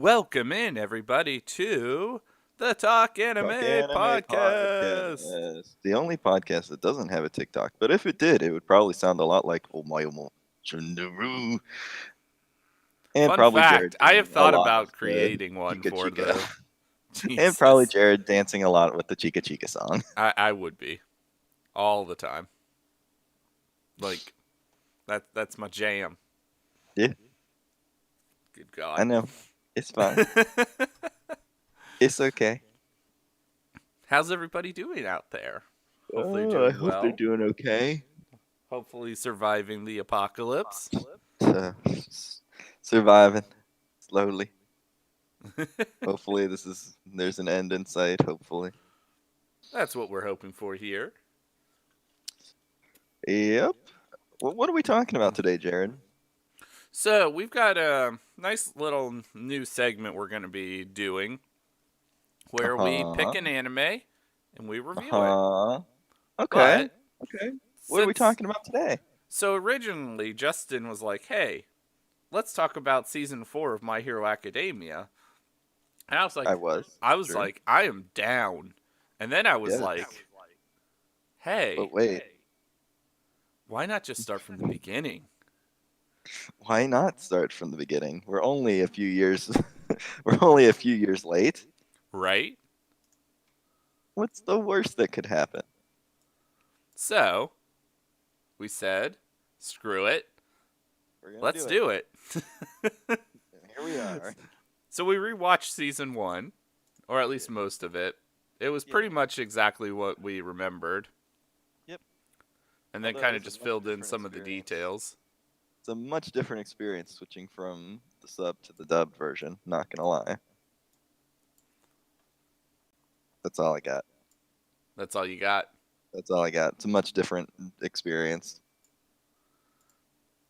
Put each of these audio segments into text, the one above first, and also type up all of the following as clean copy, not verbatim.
Welcome in, everybody, to the Talk Anime Talk Anime Podcast. Podcast. The only podcast that doesn't have a TikTok. But if it did, it would probably sound a lot like Omayomo Chundaru. And Fun probably Jared fact, I have doing a thought lot of about the creating one Chica for Chica. the... And probably Jesus. Jared dancing a lot with the Chica Chica song. I would be. All the time. Like, that's my jam. Yeah, Good God. I know. It's fine. It's okay. How's everybody doing out there? Hopefully Oh, I doing hope they're well. doing okay. Hopefully surviving the apocalypse. Uh, surviving slowly. Hopefully there's an end in sight, hopefully. That's what we're hoping for here. Yep. Well, what are we talking about today, Jared? So, we've got a nice little new segment we're going to be doing where we pick Uh-huh. an anime and we review it. Uh-huh. Okay. But Okay. What are we since talking about today? so originally Justin was like, "Hey, let's talk about season 4 of My Hero Academia." And I was I like was. I was Sure. like, "I am down." And then I was Yes. like, "Hey, But wait, why not just start from the beginning?" why not start from the beginning? We're only a few years we're only a few years late. Right? What's the worst that could happen? So, we said, "Screw it. We're gonna Let's do do it." it. Here we are. So we rewatched season 1, or at least most of it. It was Yeah. pretty much exactly what we remembered. Yep. And then Although kind it of was a just much filled in different some of the experience. details. It's a much different experience switching from the sub to the dubbed version, not gonna lie. That's all I got. That's all you got. That's all I got. It's a much different experience.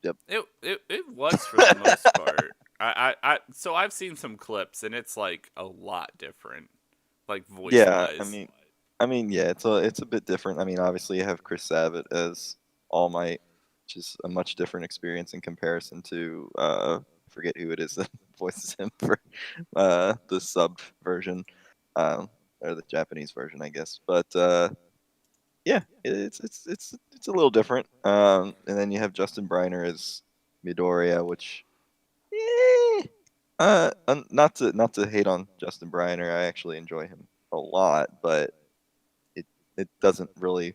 Yep. It was for the most part. So I've seen some clips and it's like a lot different, like voice Yeah, wise. yeah, it's a bit different. I mean, obviously you have Chris Sabat as All Might, which is a much different experience in comparison to I forget who it is that voices him for the sub version, or the Japanese version, I guess. But yeah, it's a little different. And then you have Justin Briner as Midoriya, which not to hate on Justin Briner, I actually enjoy him a lot, but it doesn't really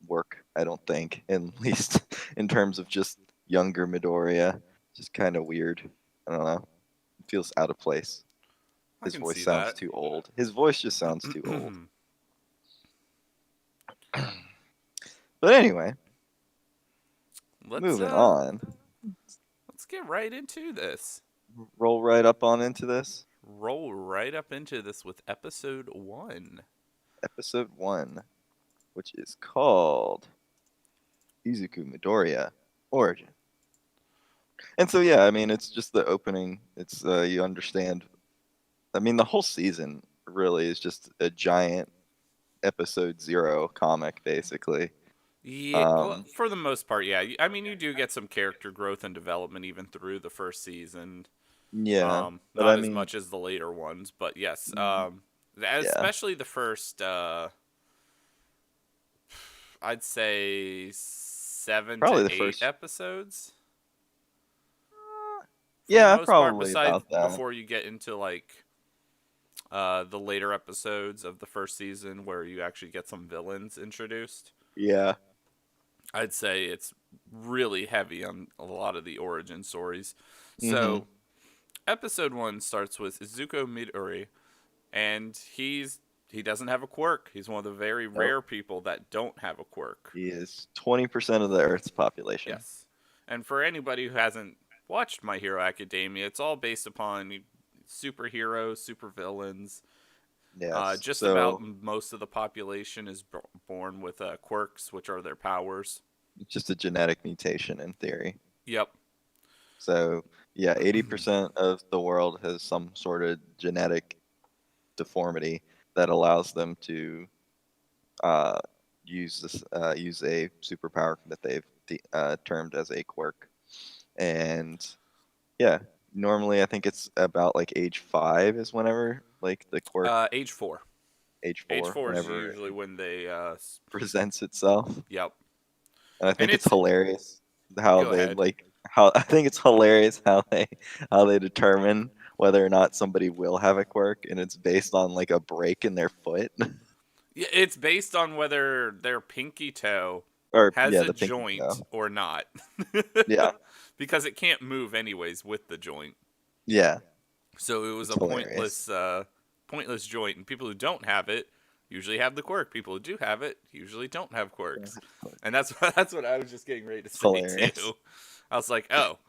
work, I don't think, at least in terms of just younger Midoriya. Just kind of weird. I don't know. It feels out of place. I His can voice see sounds that. too old. His voice just sounds too old. But anyway, let's moving on. let's get right into this. Roll right up on into this. Roll right up into this with episode 1. Episode 1, which is called Izuku Midoriya Origin. And so yeah, I mean it's just the opening. It's you understand. I mean the whole season really is just a giant episode 0 comic basically. Yeah, well, Um for the most part, yeah. I mean, you do get some character growth and development even through the first season. yeah, but I Not as mean much as the later ones, but yes. mm, yeah, Especially the first, I'd say 7 to probably the 8 first episodes. For the yeah, most part, probably besides about that. before you get into like the later episodes of the first season where you actually get some villains introduced. Yeah. I'd say it's really heavy on a lot of the origin stories. Mhm. So, episode 1 starts with Izuku Midori, and he doesn't have a quirk. He's one of the very Nope. rare people that don't have a quirk. He is 20% of the Earth's population. Yes. And for anybody who hasn't watched My Hero Academia, it's all based upon superheroes, supervillains. Yes. Just about So most of the population is born with quirks, which are their powers. it's just a genetic mutation in theory. Yep. So yeah, 80% of the world has some sort of genetic deformity that allows them to uh, use a superpower that they've termed as a quirk. And yeah, normally I think it's about like age 5 is whenever like the quirk Age 4. age Age 4 4 is whenever usually it when they presents itself. yep. And I And think it's it's hilarious how go they ahead. like how I think it's hilarious how they determine whether or not somebody will have a quirk, and it's based on like a break in their foot Yeah, it's based on whether their pinky toe or has yeah, a the pinky joint toe. or not. Yeah, Because it can't move anyways with the joint. yeah, So it was it's a hilarious. pointless joint, and people who don't have it usually have the quirk. People who do have it usually don't have quirks, and that's that's what I was just getting ready to It's say hilarious, too. I was like, oh,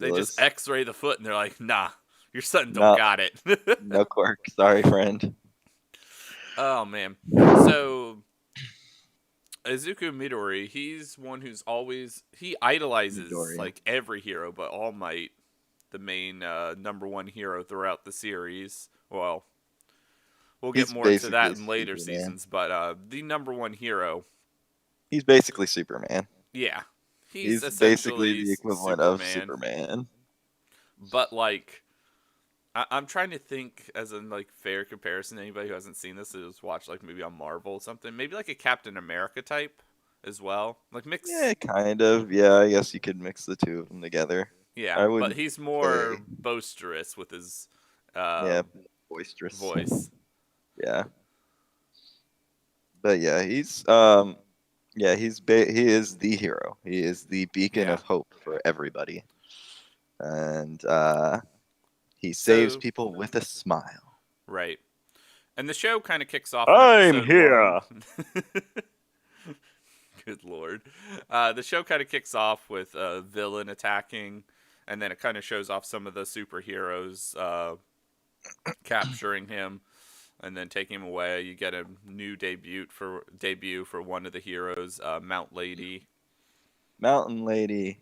they just ridiculous. X-ray the foot, and they're like, nah, your son don't No, got it. no quirk. Sorry, friend. Oh man, so Izuku Midori, he's one who's always he idolizes Midoriya. like every hero, but All Might, the main number one hero throughout the series. Well, we'll get He's more into that basically in later Superman. seasons, but the number one hero, He's basically Superman. yeah, he's He's basically essentially the equivalent of Superman, Superman. but like I'm trying to think as a like fair comparison. Anybody who hasn't seen this is watch like maybe on Marvel or something, maybe like a Captain America type as well, like Yeah, mix. kind of. Yeah, I guess you could mix the two of them together. Yeah, I but wouldn't he's say, more boisterous with his uh, yeah, boisterous. voice. Yeah, but yeah, yeah, he is the hero. He is the beacon Yeah. of hope for everybody, and he saves So people with a smile. right, and the show kind of kicks off in I'm episode one. here. Good lord, the show kind of kicks off with a villain attacking, and then it kind of shows off some of the superheroes capturing him and then taking him away. You get a new debut for one of the heroes, Mount Lady, Mountain Lady.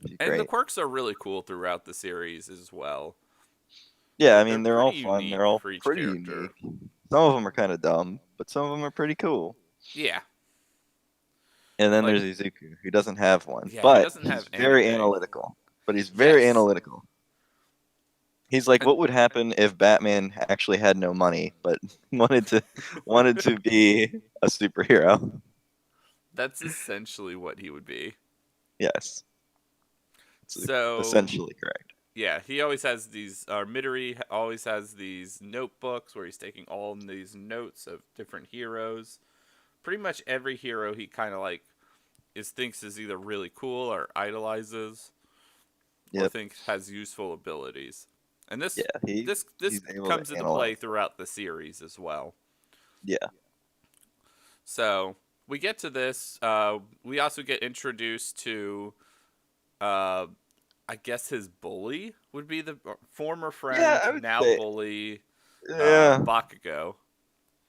She's and the great. quirks are really cool throughout the series as well. Yeah, I They're mean they're all pretty fun. unique They're all for each pretty character. unique. Some of them are kind of dumb, but some of them are pretty cool. Yeah, And then like there's Izuku, who doesn't have one, yeah, he but doesn't he's have very anything. analytical. But he's very Yes, analytical. He's like, and what would happen if Batman actually had no money, but wanted to be a superhero? that's essentially what he would be. Yes, it's So essentially correct. yeah, he always has these. Midori always has these notebooks where he's taking all these notes of different heroes. Pretty much every hero he kind of like is thinks is either really cool or idolizes or Yep. thinks has useful abilities. And Yeah, this he's able to comes into play analyze. throughout the series as well. Yeah. So we get to this. We also get introduced to, uh, I guess his bully would be the former Yeah, friend, I would now say. bully, Yeah. Bakugo.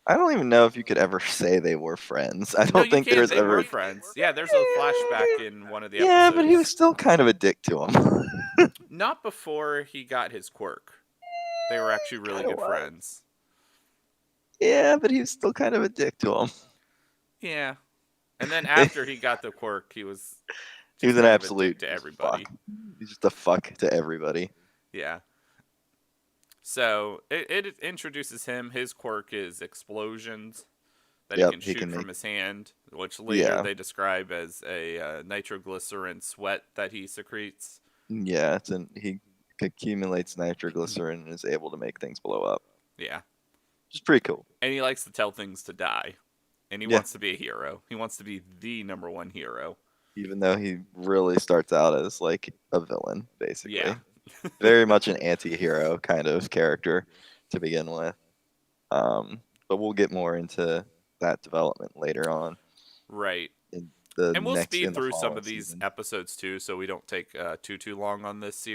I don't even know if you could ever say they were friends. I No, don't you think can. there's They were ever. friends. Yeah, there's a flashback in one of the Yeah, but he was episodes. still kind of a dick to him. Not before he got his quirk. They were actually really Kind of good was. friends. Yeah, but he was still kind of a dick to him. Yeah. And then after he got the quirk, he was He was just an kind of a dick absolute to just everybody. fuck. He's just a fuck to everybody. Yeah. So it introduces him. His quirk is explosions that he Yep, can he shoot can from make. his hand, which later Yeah, they describe as a nitroglycerin sweat that he secretes. yeah. He accumulates nitroglycerin and is able to make things blow up. Yeah. Which is pretty cool. And he likes to tell things to die. And he Yeah, wants to be a hero. He wants to be the number one hero. even though he really starts out as like a villain, Yeah. basically. Very much an anti-hero kind of character to begin with. But we'll get more into that development later on Right. in And we'll speed in the through some following of these season. episodes too, so we don't take too long on this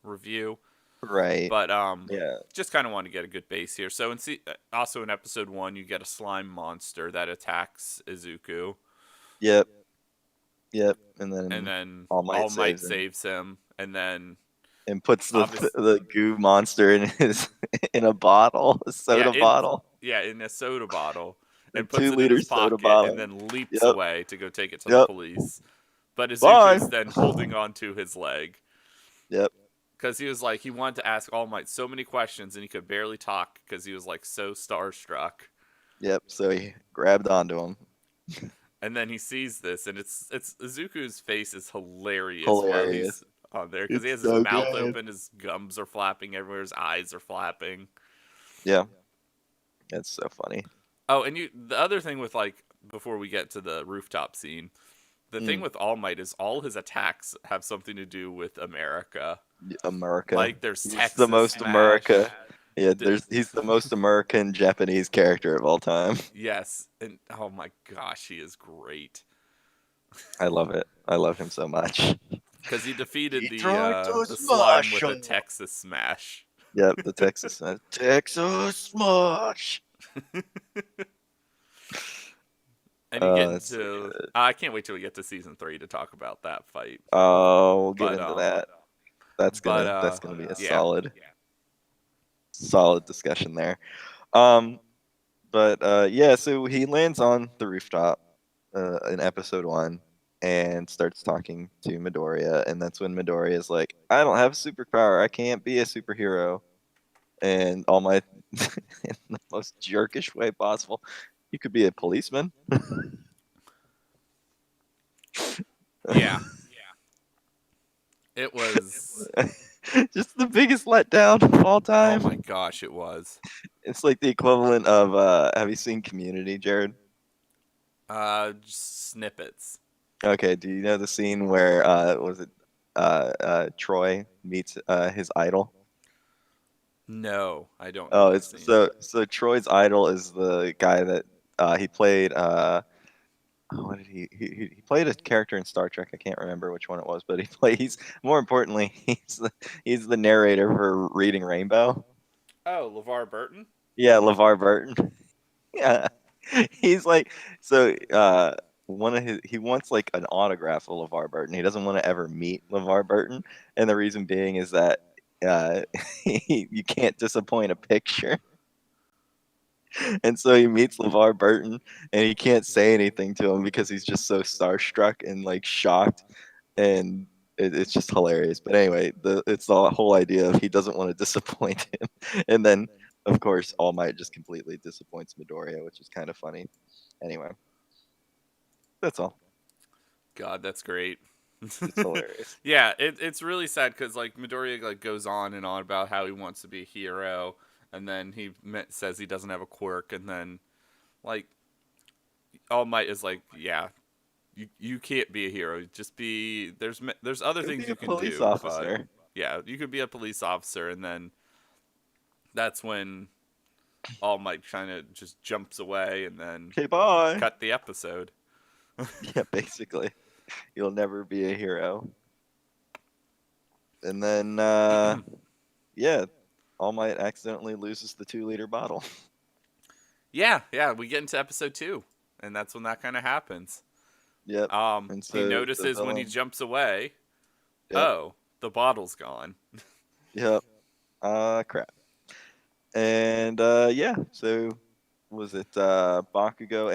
review. Right. But Yeah. just kind of want to get a good base here. So also in episode 1, you get a slime monster that attacks Izuku, Yep. Yep. And and then then All Might All Might saves him saves him, and then and puts obviously the goo monster in his in a bottle, a yeah soda bottle, in a soda bottle, a and puts it in 2 liter his soda pocket, and bottle. then leaps Yep. away to go take it to the Yep. police. But Bye. Izuku's then holding on to his leg. Yep. because he was like he wanted to ask All Might so many questions and he could barely talk because he was like so starstruck. Yep. So he grabbed onto him. And then he sees this, and it's Izuku's face is hilarious while he's Hilarious. on there because he It's has his so mouth good. open, his gums are flapping everywhere, his eyes are flapping. Yeah. It's so funny. Oh, and the other thing with like before we get to the rooftop scene, the thing Mm. with All Might is all his attacks have something to do with America. America. Like there's He's the Texas most Smash. America. Yeah, he's the most American Japanese character of all time. Yes, and oh my gosh, he is great I love it. I love him so much. because he defeated He tried to the slime smash with a him. Texas Smash. Yep, the Texas Smash. And you get That's so into good. I can't wait till we get to season 3 to talk about that fight. Oh, we'll get But into that. That's but gonna be a yeah. solid discussion there. But yeah, so he lands on the rooftop in episode 1 and starts talking to Midoriya, and that's when Midoriya is like, "I don't have a superpower. I can't be a superhero." And All Might, in the most jerkish way possible, you could be a policeman. Yeah. It was Just the biggest letdown of all oh time. my gosh, it was. It's like the equivalent of have you seen Community, Jared? Just snippets. Okay, do you know the scene where was it Troy meets his idol? No, I don't know Oh, that it's scene. so Troy's idol is the guy that he played what did he played a character in Star Trek. I can't remember which one it was, but he's more importantly, he's the narrator for Reading Rainbow. Oh, LeVar Burton? Yeah, LeVar Burton. Yeah. He's like so one of his he wants like an autograph of LeVar Burton. He doesn't want to ever meet LeVar Burton, and the reason being is that uh, you can't disappoint a picture. And so he meets LeVar Burton, and he can't say anything to him because he's just so starstruck and like shocked, and it's just hilarious. But anyway, it's the whole idea of he doesn't want to disappoint him, and then of course All Might just completely disappoints Midoriya, which is kind of funny. Anyway, that's all. God, that's great. It's hilarious. Yeah, it's really sad because like Midoriya like goes on and on about how he wants to be a hero, and then says he doesn't have a quirk, and then like All Might is like, yeah, you can't be a hero. Just be there's other Go things be a you can police do, but officer. yeah, you could be a police officer, and then that's when All Might kind of just jumps away, and then Okay, bye. cut the episode. Yeah, basically, you'll never be a hero. And then yeah, All Might accidentally loses the 2-liter bottle. Yeah, we get into episode 2, and that's when that kind of happens. Yep. And so He the notices when he villain. jumps away, Yep. oh, the bottle's gone. Yep. Crap. And yeah, so was it Bakugo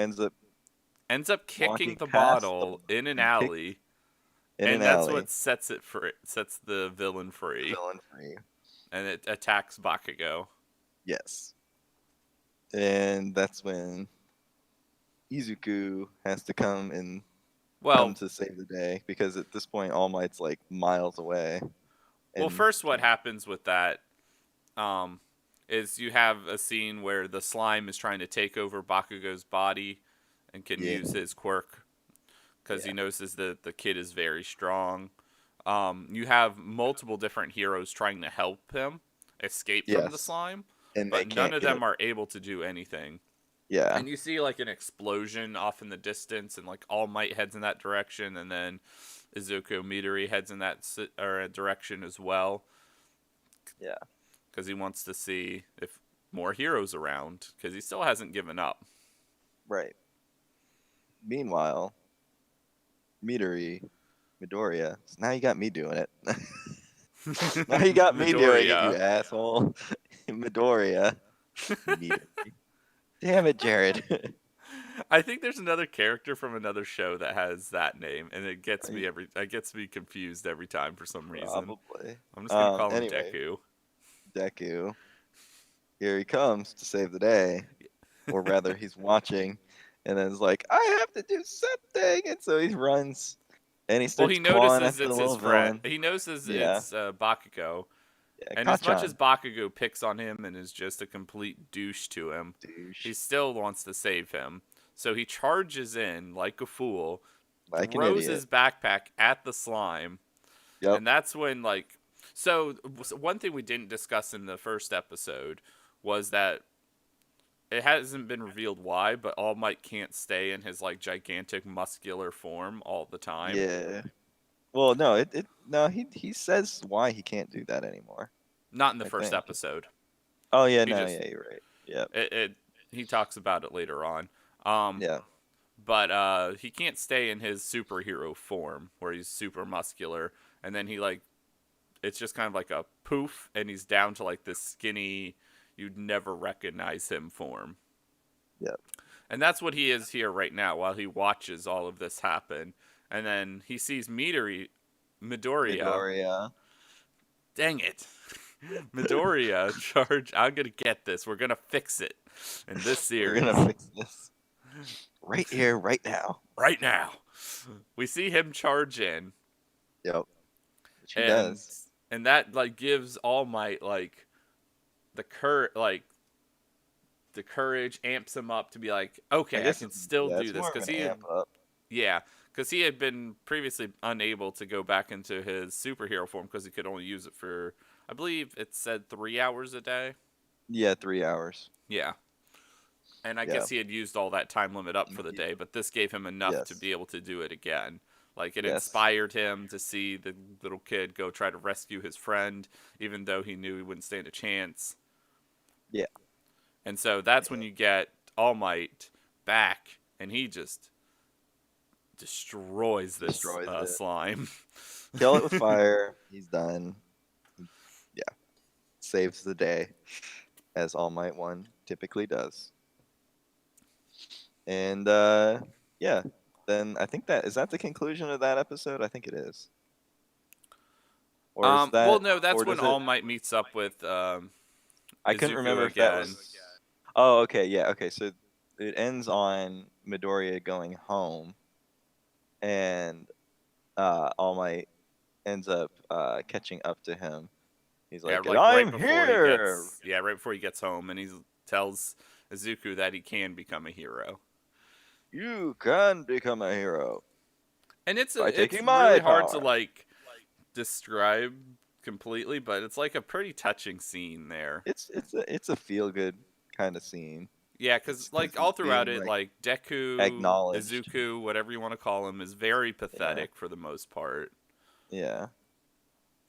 Ends up kicking walking the past bottle in an and kick alley, in an and that's alley, what sets the villain the free, villain free. and it attacks Bakugo. Yes. And that's when Izuku has to come Well, to save the day because at this point All Might's like miles away. well, And first what happens with that um, is you have a scene where the slime is trying to take over Bakugo's body and can yeah, use his quirk because yeah, he notices that the kid is very strong. You have multiple different heroes trying to help him escape from the yes. slime, And they but none can't of get them it. are able to do anything. Yeah. And you see like an explosion off in the distance, and like All Might heads in that direction, and then Izuku Midori heads in that direction as well, Yeah. because he wants to see if more heroes around, because he still hasn't given up. Right. Meanwhile, Midoriya. So now you got me doing it. Now you got me doing it, you Midoriya. asshole. Midoriya. Midori. Damn it, Jared. I think there's another character from another show that has that name, and Right? it gets me confused every time for some reason. Probably. I'm just gonna call him Anyway, Deku. Deku, here he comes to save the day, or rather, he's watching, and then is like, "I have to do something," and so he runs, and he Well, starts he clawing notices after the it's his little friend. villain. He notices Yeah, it's Bakugo, yeah, and as much as Kacchan, Bakugo picks on him and is just a complete douche to him, he douche, still wants to save him. So he charges in like a fool, like an throws idiot. his backpack at the slime, Yep. and that's when like one thing we didn't discuss in the first episode was that it hasn't been revealed why, but All Might can't stay in his like gigantic muscular form all the time. Yeah. Well, no, no, he says why he can't do that anymore. Not in the I first think. episode. Oh yeah, He no, just yeah, you're right. Yep. it he talks about it later on. Um, Yeah. but he can't stay in his superhero form where he's super muscular, and then he like it's just kind of like a poof, and he's down to like this skinny, you'd never recognize him form. Yep. And that's what he is here right now while he watches all of this happen. And then he sees Midoriya. Midoriya. Dang it. Midoriya charge. I'm going to get this. We're going to fix it in this We're series. gonna fix this right here, right now. Right now. We see him charge in. Yep. Which he And does. and that like gives All Might like the courage, amps him up to be like, okay, I can still Yeah, do it's this more of because an amp up. yeah, because he had been previously unable to go back into his superhero form because he could only use it for, I believe it said 3 hours a day. Yeah, 3 hours. Yeah, and I Yeah. guess he had used all that time limit up for the day, but this gave him enough to Yes. be able to do it again. Like it Yes. inspired him to see the little kid go try to rescue his friend, even though he knew he wouldn't stand a chance. Yeah. And so that's when you get All Might back, and he just destroys this Destroys it. slime. Kill it with fire. He's done. Yeah. Saves the day, as All Might 1 typically does. And yeah. Then I think that is that the conclusion of that episode? I think it is. Or is Well, that no, that's or when does it All Might meets up with I couldn't Izuku remember if that again. was Oh, okay, yeah, okay. So it ends on Midoriya going home and All Might ends up catching up to him. He's Yeah, like, "And like right I'm before he here." gets right before he gets home, and he tells Izuku that he can become a hero. You can become a hero And by it's taking really my hard to power. like describe completely, but it's like a pretty touching scene there. It's a feel good kind of scene. Yeah, It's because because like all he's throughout being it, like like Deku, acknowledged. Izuku, whatever you want to call him, is very Yeah, pathetic for the most part. yeah,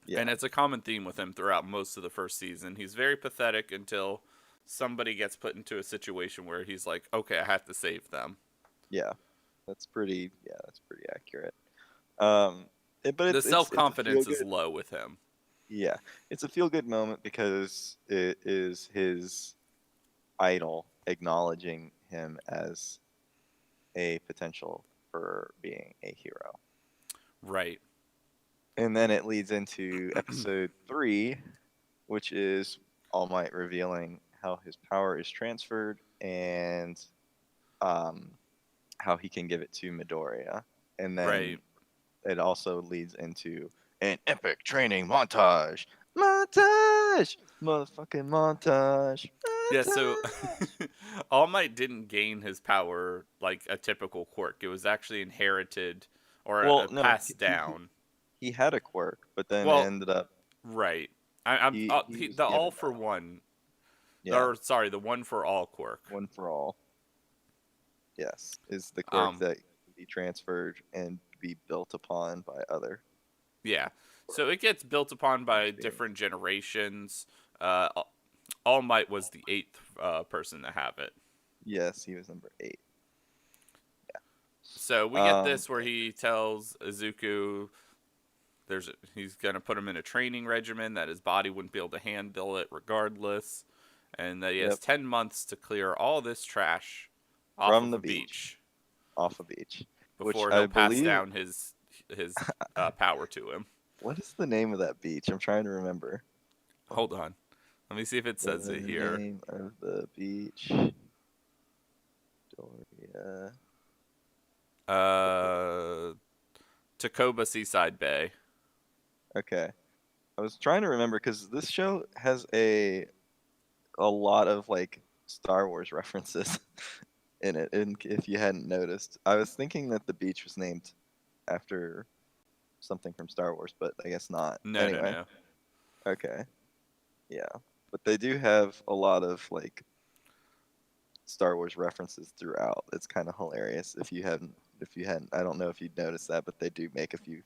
And yeah, it's a common theme with him throughout most of the first season. He's very pathetic until somebody gets put into a situation where he's like, okay, I have to save them. yeah. That's pretty. Yeah, that's pretty accurate. But The self it's a feel confidence is good. low with him. Yeah, it's a feel good moment because it is his idol acknowledging him as a potential for being a hero. Right. And then it leads into episode 3, which is All Might revealing how his power is transferred and um, how he can give it to Midoriya. And then Right. it also leads into an epic training montage. Montage! Motherfucking montage. Yeah, so Montage! All Might didn't gain his power like a typical quirk. It was actually inherited or Well, no, passed down. he had a quirk, but then Well, ended up right. I'm he was the given all for that. one, Yeah, or sorry, the one for all quirk. one for all. Yes, is the quirk Um, that can be transferred and be built upon by other. yeah. So it gets built upon by beings. different generations. All Might was the eighth person to have it. Yes, he was number 8. So we get Um, this where he tells Izuku he's gonna put him in a training regimen that his body wouldn't be able to handle it regardless, and that he has Yep. 10 months to clear all this trash off from of the a beach, beach off a beach, which before I he'll pass believe. down his power to him. What is the name of that beach? I'm trying to remember. Hold on. Let me see if it says The it here. name of the beach. Doria. Uh, Tacoma Seaside Bay. Okay. I was trying to remember because this show has a lot of like Star Wars references in it. And if you hadn't noticed, I was thinking that the beach was named after something from Star Wars, but I guess not. No, no, Anyway, no. okay, yeah, but they do have a lot of like Star Wars references throughout. It's kind of hilarious if you hadn't. I don't know if you'd noticed that, but they do make a few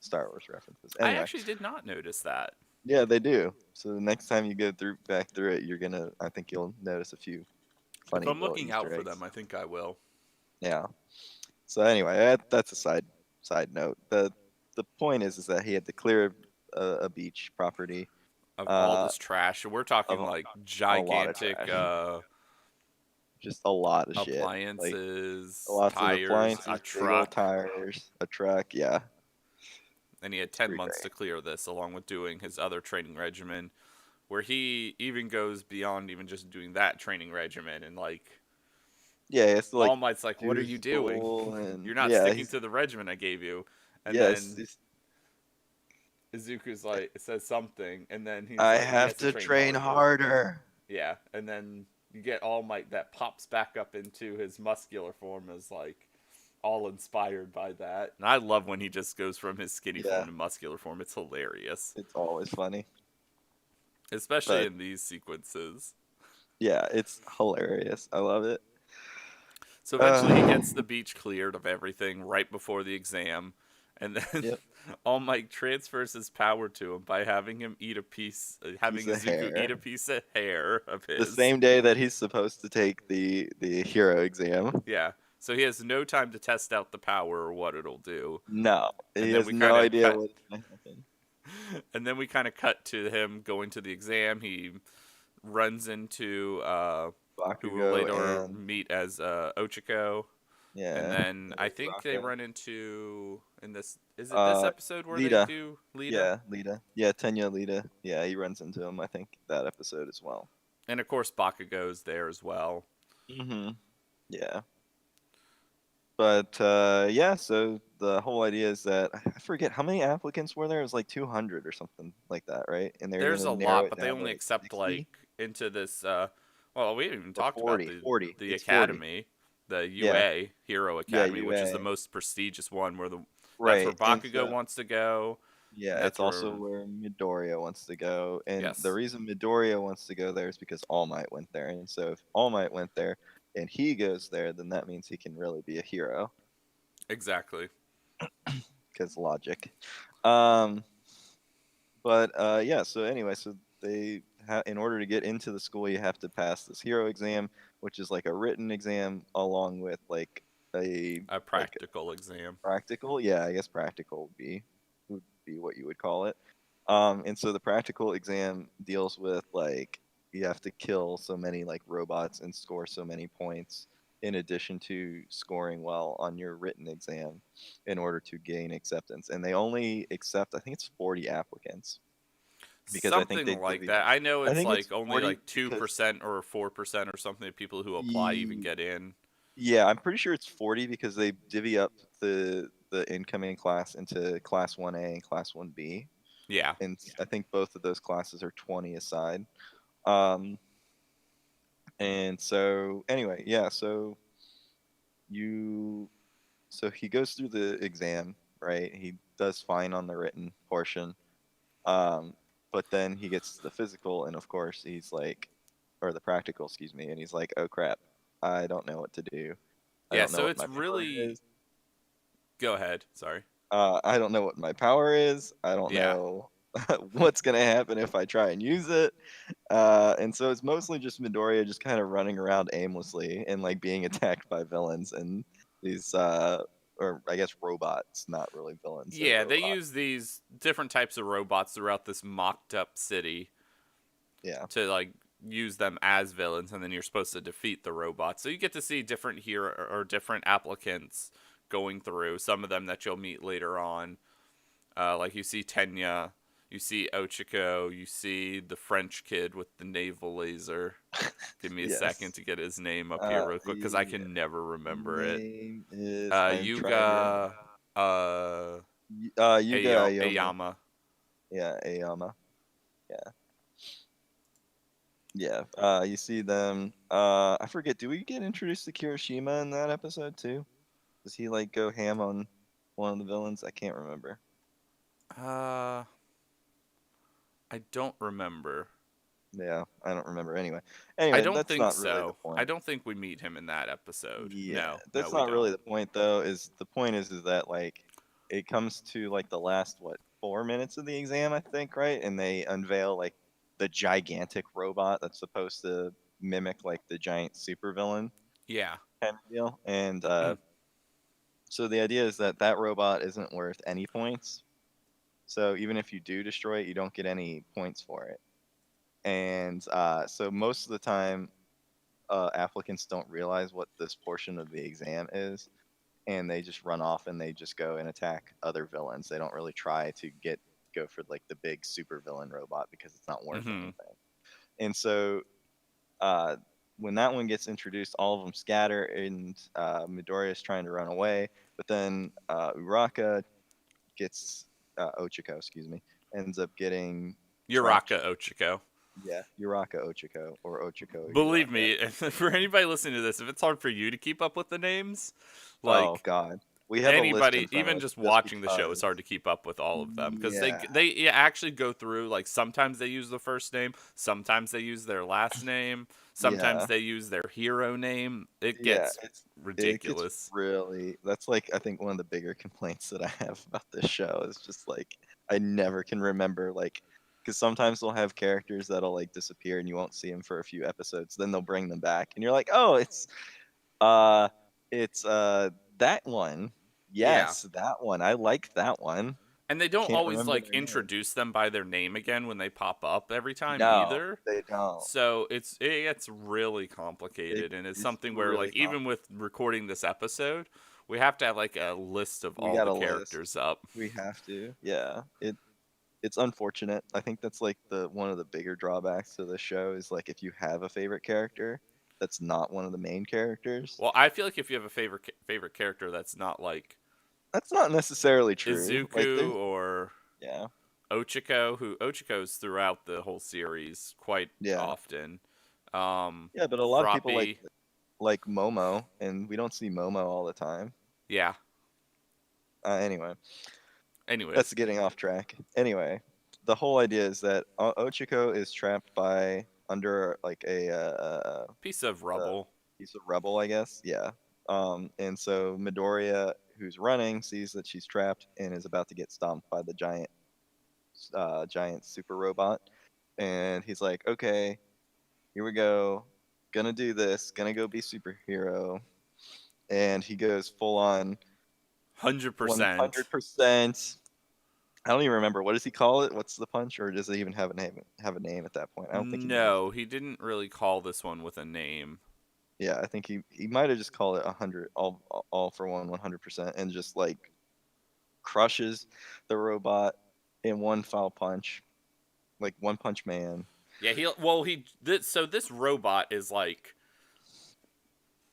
Star Wars references. I Anyway, actually did not notice that. yeah, they do. So the next time you go back through it, I think you'll notice a few If funny I'm little looking out Easter for eggs. them, I think I will. Yeah. So anyway, that's a side note. The point is that he had to clear a beach property Of all uh, this trash, we're of talking like a lot of gigantic trash, just a lot of shit, like appliances, lots of tires, appliances, a big old truck, tires, a truck. Yeah, and he had it's 10 pretty months great. to clear this, along with doing his other training regimen, where he even goes beyond even just doing that training regimen. And like, Yeah, he has to like All Might's like, "What do are his you doing? school and You're not yeah, sticking he's to the regimen I gave you." And yes, then Izuku's like, it says something, and then he's I like, he have has to to train train harder. harder. Yeah, and then you get All Might that pops back up into his muscular form as like all inspired by that. And I love when he just goes from his skinny Yeah, form to muscular form. It's hilarious, it's always funny, especially but in these sequences. yeah, it's hilarious. I love it. So eventually he Uh, gets the beach cleared of everything right before the exam, and then yep, All Might transfers his power to him by having him eat a piece, having piece of Izuku eat a hair. piece of hair of The his. same day that he's supposed to take the hero exam. Yeah. So he has no time to test out the power or what it'll do. No, And he then has we no kind of idea cut what's gonna happen. and then we kind of cut to him going to the exam. He runs into who will Bakugo later and meet as Ochiko. And yeah, then and I think they Uraraka. run into in this is it this Uh, episode where they Lita. do Lita? Yeah, Lita. Yeah, Tenya Lita. Yeah, he runs into him. I think that episode as well. And of course Bakugo's there as well. Yeah. But yeah, so the whole idea is that I forget how many applicants were there. It was like 200 or something like that, right? And they were There's gonna a narrow lot, it but they down to only like accept like 60 into this well, we haven't even or talked about 40. 40. the It's 40. academy, the Yeah. UA Hero Yeah, Academy, which is the UA. most prestigious one that's where Right. And Bakugo so wants to go. yeah, And it's that's also where where Midoriya wants to go. And the yes, reason Midoriya wants to go there is because All Might went there. And so if All Might went there and he goes there, then that means he can really be a hero exactly. because logic. Um, but yeah, so anyway, so in order to get into the school, you have to pass this hero exam, which is like a written exam along with like a A like practical exam. practical. Yeah, I guess practical would be what you would call it. And so the practical exam deals with like you have to kill so many like robots and score so many points in addition to scoring well on your written exam in order to gain acceptance. And they only accept, I think it's 40 applicants because I think they Something like divvy. that. I know I it's think it's like only 40 like because 2% or 4% or something of people who apply even get in. yeah, I'm pretty sure it's 40 because they divvy up the incoming class into class 1A and class 1B. Yeah. And I think both of those classes are 20 aside. Um, and so anyway, yeah, you so he goes through the exam, right? He does fine on the written portion. Um, but then he gets to the physical and of course he's like or the practical, excuse me, and he's like, "Oh crap. I don't know what to do. I Yeah, don't know so what it's my power really is. go ahead. Sorry. I don't know what my power is. I don't Yeah. know what's gonna happen if I try and use it." And so it's mostly just Midoriya just kind of running around aimlessly and like being attacked by villains and these or I guess robots, not really villains, they're Yeah, they robots. use these different types of robots throughout this mocked up city Yeah. to like use them as villains, and then you're supposed to defeat the robots. So you get to see different hero or different applicants going through. Some of them that you'll meet later on, like you see Tenya, you see Ochiko, you see the French kid with the naval laser. Give me a second Yes. to get his name up here real quick because I The can never remember it. name is I'm trying to Yuga, Yuga Aomi. Ayama. Yeah, Aoyama. Yeah. Yeah. You see them. I forget. Do we get introduced to Kirishima in that episode too? Does he like go ham on one of the villains? I can't remember. Uh, I don't remember. Yeah, I don't remember. Anyway, I anyway, don't that's think not really the so. I point. don't think we meet him in that episode. Yeah, No, no, that's we not really don't. the point though. Is the point is that like it comes to like the last what 4 minutes of the exam, I think, right? And they unveil like the gigantic robot that's supposed to mimic like the giant supervillain Yeah. kind of deal. And Mm. so the idea is that that robot isn't worth any points. So even if you do destroy it, you don't get any points for it. And so most of the time, applicants don't realize what this portion of the exam is, and they just run off and they just go and attack other villains. They don't really try to go for like the big super villain robot because it's not worth Hmm. anything. And so uh, when that one gets introduced, all of them scatter, and Midoriya is trying to run away, but then Uraka gets Ochiko, excuse me, ends up getting trapped. Uraka Ochiko. Yeah, Uraka Ochiko or Ochiko Believe Uraka. me, for anybody listening to this, if it's hard for you to keep up with the names, Oh like God, we have a list in anybody, front of even us just just watching the show, it's because. hard to keep up with all of them because Yeah, they actually go through. Like sometimes they use the first name, sometimes they use their last name, sometimes yeah, they use their hero name. It yeah. gets It gets ridiculous. really. That's like I think one of the bigger complaints that I have about this show is just like I never can remember like because sometimes they'll have characters that'll like disappear and you won't see them for a few episodes. Then they'll bring them back and you're like, oh, uh it's that one. Yeah. Yes, that one. I like that one. And they don't Can't always remember like their name. introduce them by their name again when they pop up every time No, either. they don't. So it gets really It, complicated, and it's it's something where really like even with recording this episode, we have to have like a list of we all got the a list. characters up. We have to. Yeah. It's unfortunate. I think that's like the one of the bigger drawbacks to the show is like if you have a favorite character that's not one of the main characters. Well, I feel like if you have a favorite character that's not like That's not necessarily true. Like Izuku there's or yeah. Ochiko, who Ochiko's throughout the whole series quite Yeah. often. Yeah, but a lot of people Froppy, like Momo and we don't see Momo all the time. yeah. Anyway, that's Anyways, getting off track. Anyway, the whole idea is that Ochiko is trapped by under like piece of a rubble. piece of rubble, I guess. Yeah. And so Midoriya, who's running, sees that she's trapped and is about to get stomped by the giant super robot. And he's like, "Okay, here we go. Gonna do this. Gonna go be superhero." And he goes full on 100%. 100%. I don't even remember what does he call it. What's the punch, or does it even have a name at that point? I don't think he mentions. No, he didn't really call this one with a name. Yeah, I think he might have just called it 100 all for one 100% and just like crushes the robot in one foul punch, like One Punch Man. Yeah, so this robot is like It's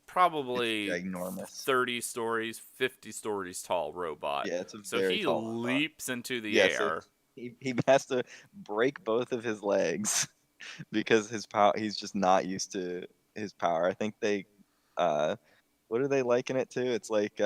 probably ginormous. 30 stories, 50 stories tall robot. Yeah, it's a So very he tall robot. leaps into the Yeah, so air. he has to break both of his legs because his power he's just not used to his power. I think they what do they liken it to? It's like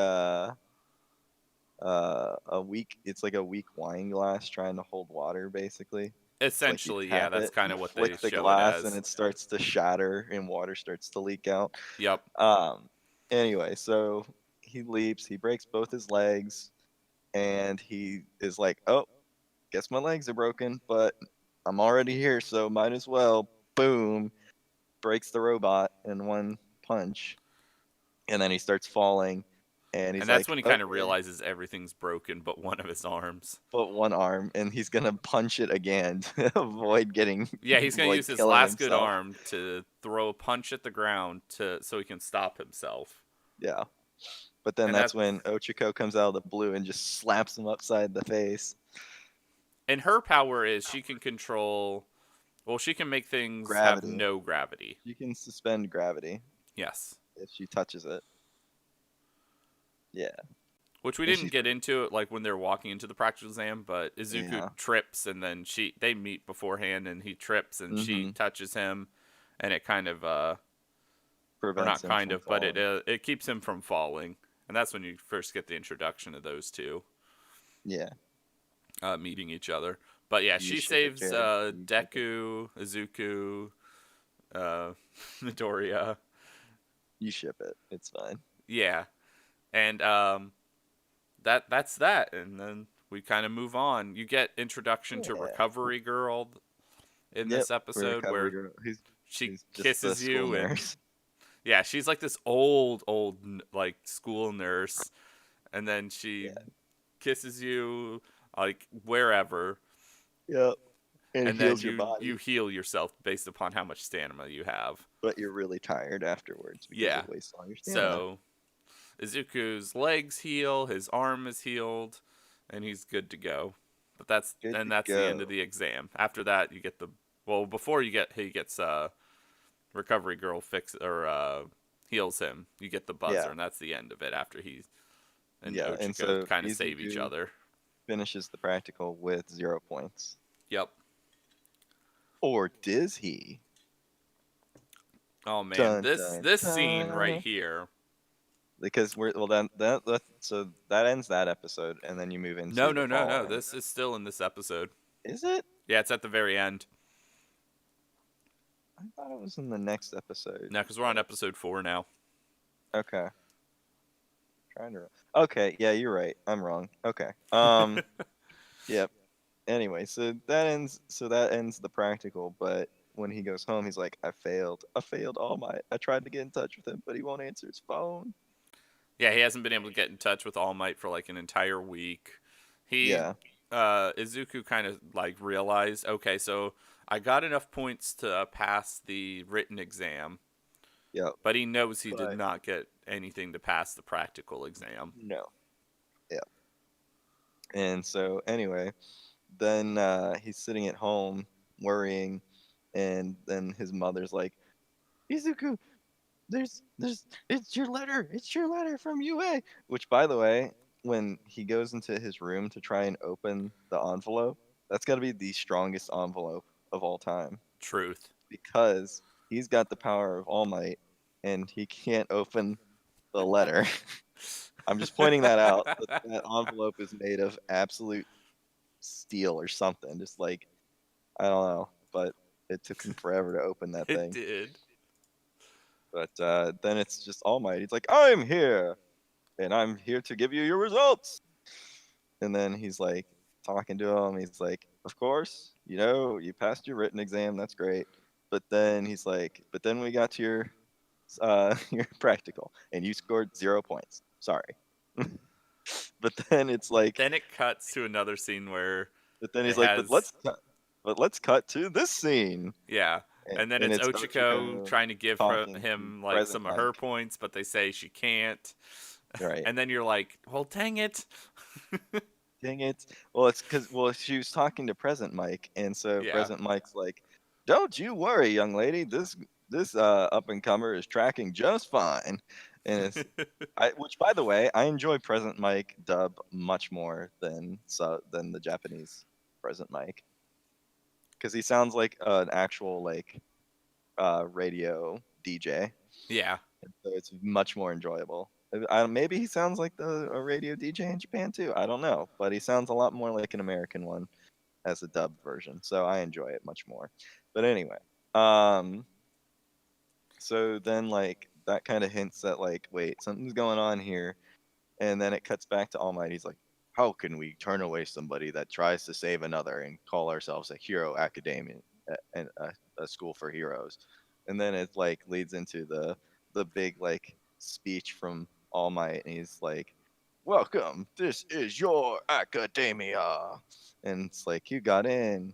it's like a weak wine glass trying to hold water basically. Like you Essentially, yeah, tap that's it, kind you of what they flick the show it glass and as. it starts to shatter and water starts to leak out. Yep. Um anyway, so he leaps, he breaks both his legs, and he is like, "Oh, guess my legs are broken, but I'm already here, so might as well." Boom, breaks the robot in one punch, and then he starts falling. and he's And that's like, when he kind of okay, realizes everything's broken but one of his arms. but one arm, and he's gonna punch it again to avoid getting Yeah, he's gonna like use his killing last good himself. arm to throw a punch at the ground to so he can stop himself. Yeah. But then And that's that when Ochako comes out of the blue and just slaps him upside the face. and her power is she can control. Well, she can make things have Gravity. no gravity. You can suspend gravity Yes. if she touches it. Yeah. Which we And didn't she's get into it like when they're walking into the practical exam, but Izuku yeah. trips and then they meet beforehand and he trips and she Mm-hmm. touches him and it kind of or Prevents not him kind from of, but falling. it keeps him from falling. And that's when you first get the introduction of those two Yeah. meeting each other. But yeah, You she ship it, saves Jared. You ship it. Deku, Izuku, uh, Midoriya. You ship it. It's fine. Yeah, and that's that, and then we kind of move on. You get introduction to Yeah. Recovery Girl in Yep. this We're episode recovery where girl. she He's just the kisses school you and nurse. yeah, she's like this old like school nurse, and then she Yeah. kisses you like wherever, Yep. And it and then heals your body, you heal yourself based upon how much stamina you have. but you're really tired afterwards because Yeah, you've wasted all your stamina. so Izuku's legs heal, his arm is healed, and he's good to go. But that's Good and to that's the end of go. the exam. After that, you get the before he gets recovery girl fix or heals him. You get the buzzer, Yeah. and that's the end of it. After he and Yeah. And Ochako so kind of save each Izuku other. finishes the practical with 0 points. Yep. Or does he? Oh man, Dun dun this scene right dun. here. Because we're well then that so that ends that episode, and then you move No, into the no, no, no. following. This is still in this episode. Is it? Yeah, it's at the very end. I thought it was in the next episode. No, because we're on episode 4 now. Okay. Trying to. Okay, yeah, you're right. I'm wrong. Okay. Yep. Anyway, so that ends. So that ends the practical. But when he goes home, he's like, "I failed. I failed all my. I tried to get in touch with him, but he won't answer his phone." Yeah, he hasn't been able to get in touch with All Might for like an entire week. He Yeah. Izuku kind of like realized, okay, so I got enough points to pass the written exam, Yep. but he knows he did But not get anything to pass the practical exam. no. Yeah. And so anyway, then he's sitting at home worrying, and then his mother's like, "Izuku, it's your letter from UA." Which, by the way, when he goes into his room to try and open the envelope, that's got to be the strongest envelope of all time Truth. because he's got the power of All Might, and he can't open the letter. I'm just pointing that out. That envelope is made of absolute steel or something. Just like I don't know, but it took him forever to open that It thing. did. But then it's just All Might. He's like, "I'm here, and I'm here to give you your results." And then he's like talking to him. He's like, "Of course, you passed your written exam. That's great." But then he's like, "But then we got to your your practical, and you scored 0 points. Sorry." But then it's like, Then it cuts to another scene where but then he's it like, has but let's cut to this scene, yeah, and then and it's it's Ochako Ochako trying to give talking to him like present some of her Mike, points, but they say she can't. right? And then you're like, well, dang it. Dang it. Well, she was talking to present Mike, and so Yeah. present Mike's like, "Don't you worry, young lady. This up and comer is tracking just fine." And which by the way, I enjoy present Mike dub much more than the Japanese present Mike because he sounds like an actual like radio DJ. Yeah. So it's much more enjoyable. Maybe he sounds like a radio DJ in Japan too. I don't know, but he sounds a lot more like an American one as a dub version. So I enjoy it much more. But anyway, um, so then like that kind of hints that like, wait, something's going on here, and then it cuts back to All Might. He's like, "How can we turn away somebody that tries to save another and call ourselves a hero academia and a school for heroes?" And then it like leads into the big like speech from All Might, and he's like, "Welcome, this is your academia," and it's like, "You got in,"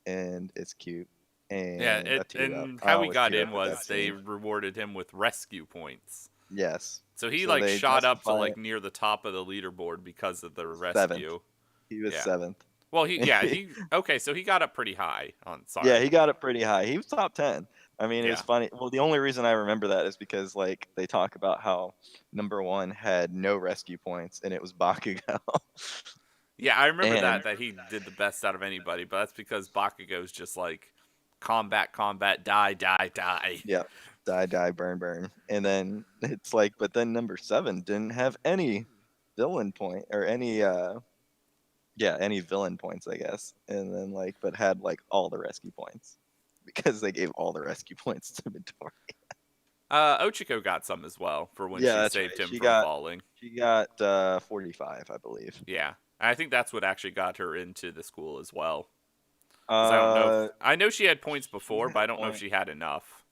and it's cute, Yeah, and I teared up. and I how he always got tear in up at that was they scene. rewarded him with rescue points. Yes, So he so like they shot up to justify like it. near the top of the leaderboard because of the Seventh. rescue. He was Yeah. seventh. Well, he okay, so he got up pretty high on Yeah, sorry. he got it pretty high. He was top 10. I mean, it was Yeah. funny. Well, the only reason I remember that is because like they talk about how number 1 had no rescue points and it was Bakugo. Yeah, I remember And that he did the best out of anybody, but that's because Bakugo's just like combat, combat, die, die, die. yeah, die, die, burn, burn. And then it's like, but then number 7 didn't have any villain point or any yeah, any villain points, I guess. And then like, but had like all the rescue points because they gave all the rescue points to Midori. Ochiko got some as well for when Yeah, she that's right. saved him She from got falling. 45, I believe. Yeah. And I think that's what actually got her into the school as well. 'Cause Uh, I know she had points she before, had but a I don't know if point. she had enough.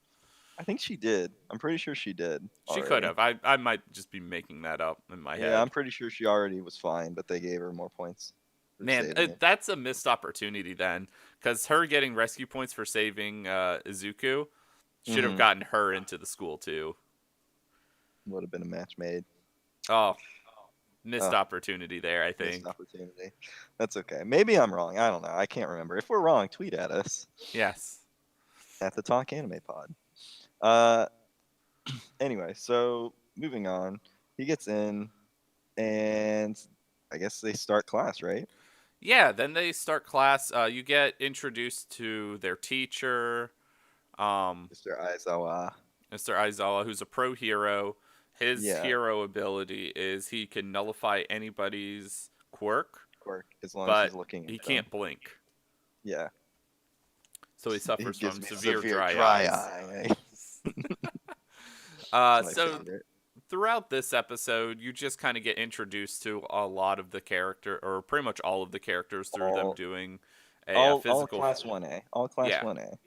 I think she did. I'm pretty sure she did She could already. have. I might just be making that up in my Yeah, I'm head. pretty sure she already was fine, but they gave her more points for Man, saving it. that's a missed opportunity then, because her getting rescue points for saving Izuku should have Hmm. gotten her into the school too. Would have been a match made. Oh, missed Oh, opportunity there, I missed think. opportunity. That's okay. Maybe I'm wrong. I don't know. I can't remember. If we're wrong, tweet at us Yes. at the Talk Anime Pod. Uh, anyway, so moving on, he gets in, and I guess they start class, right? Yeah, then they start class. You get introduced to their teacher, um, Mr. Aizawa. Mr. Aizawa, who's a pro hero. His Yeah, hero ability is he can nullify anybody's quirk, quirk, as long as but he's looking he at them. can't blink. Yeah. So he He suffers gives from me severe severe dry dry eyes. eye. Uh, It's my so favorite. throughout this episode, you just kind of get introduced to a lot of the character, or pretty much all of the characters through them All doing a all physical. class 1A. All class Yeah, 1A. Because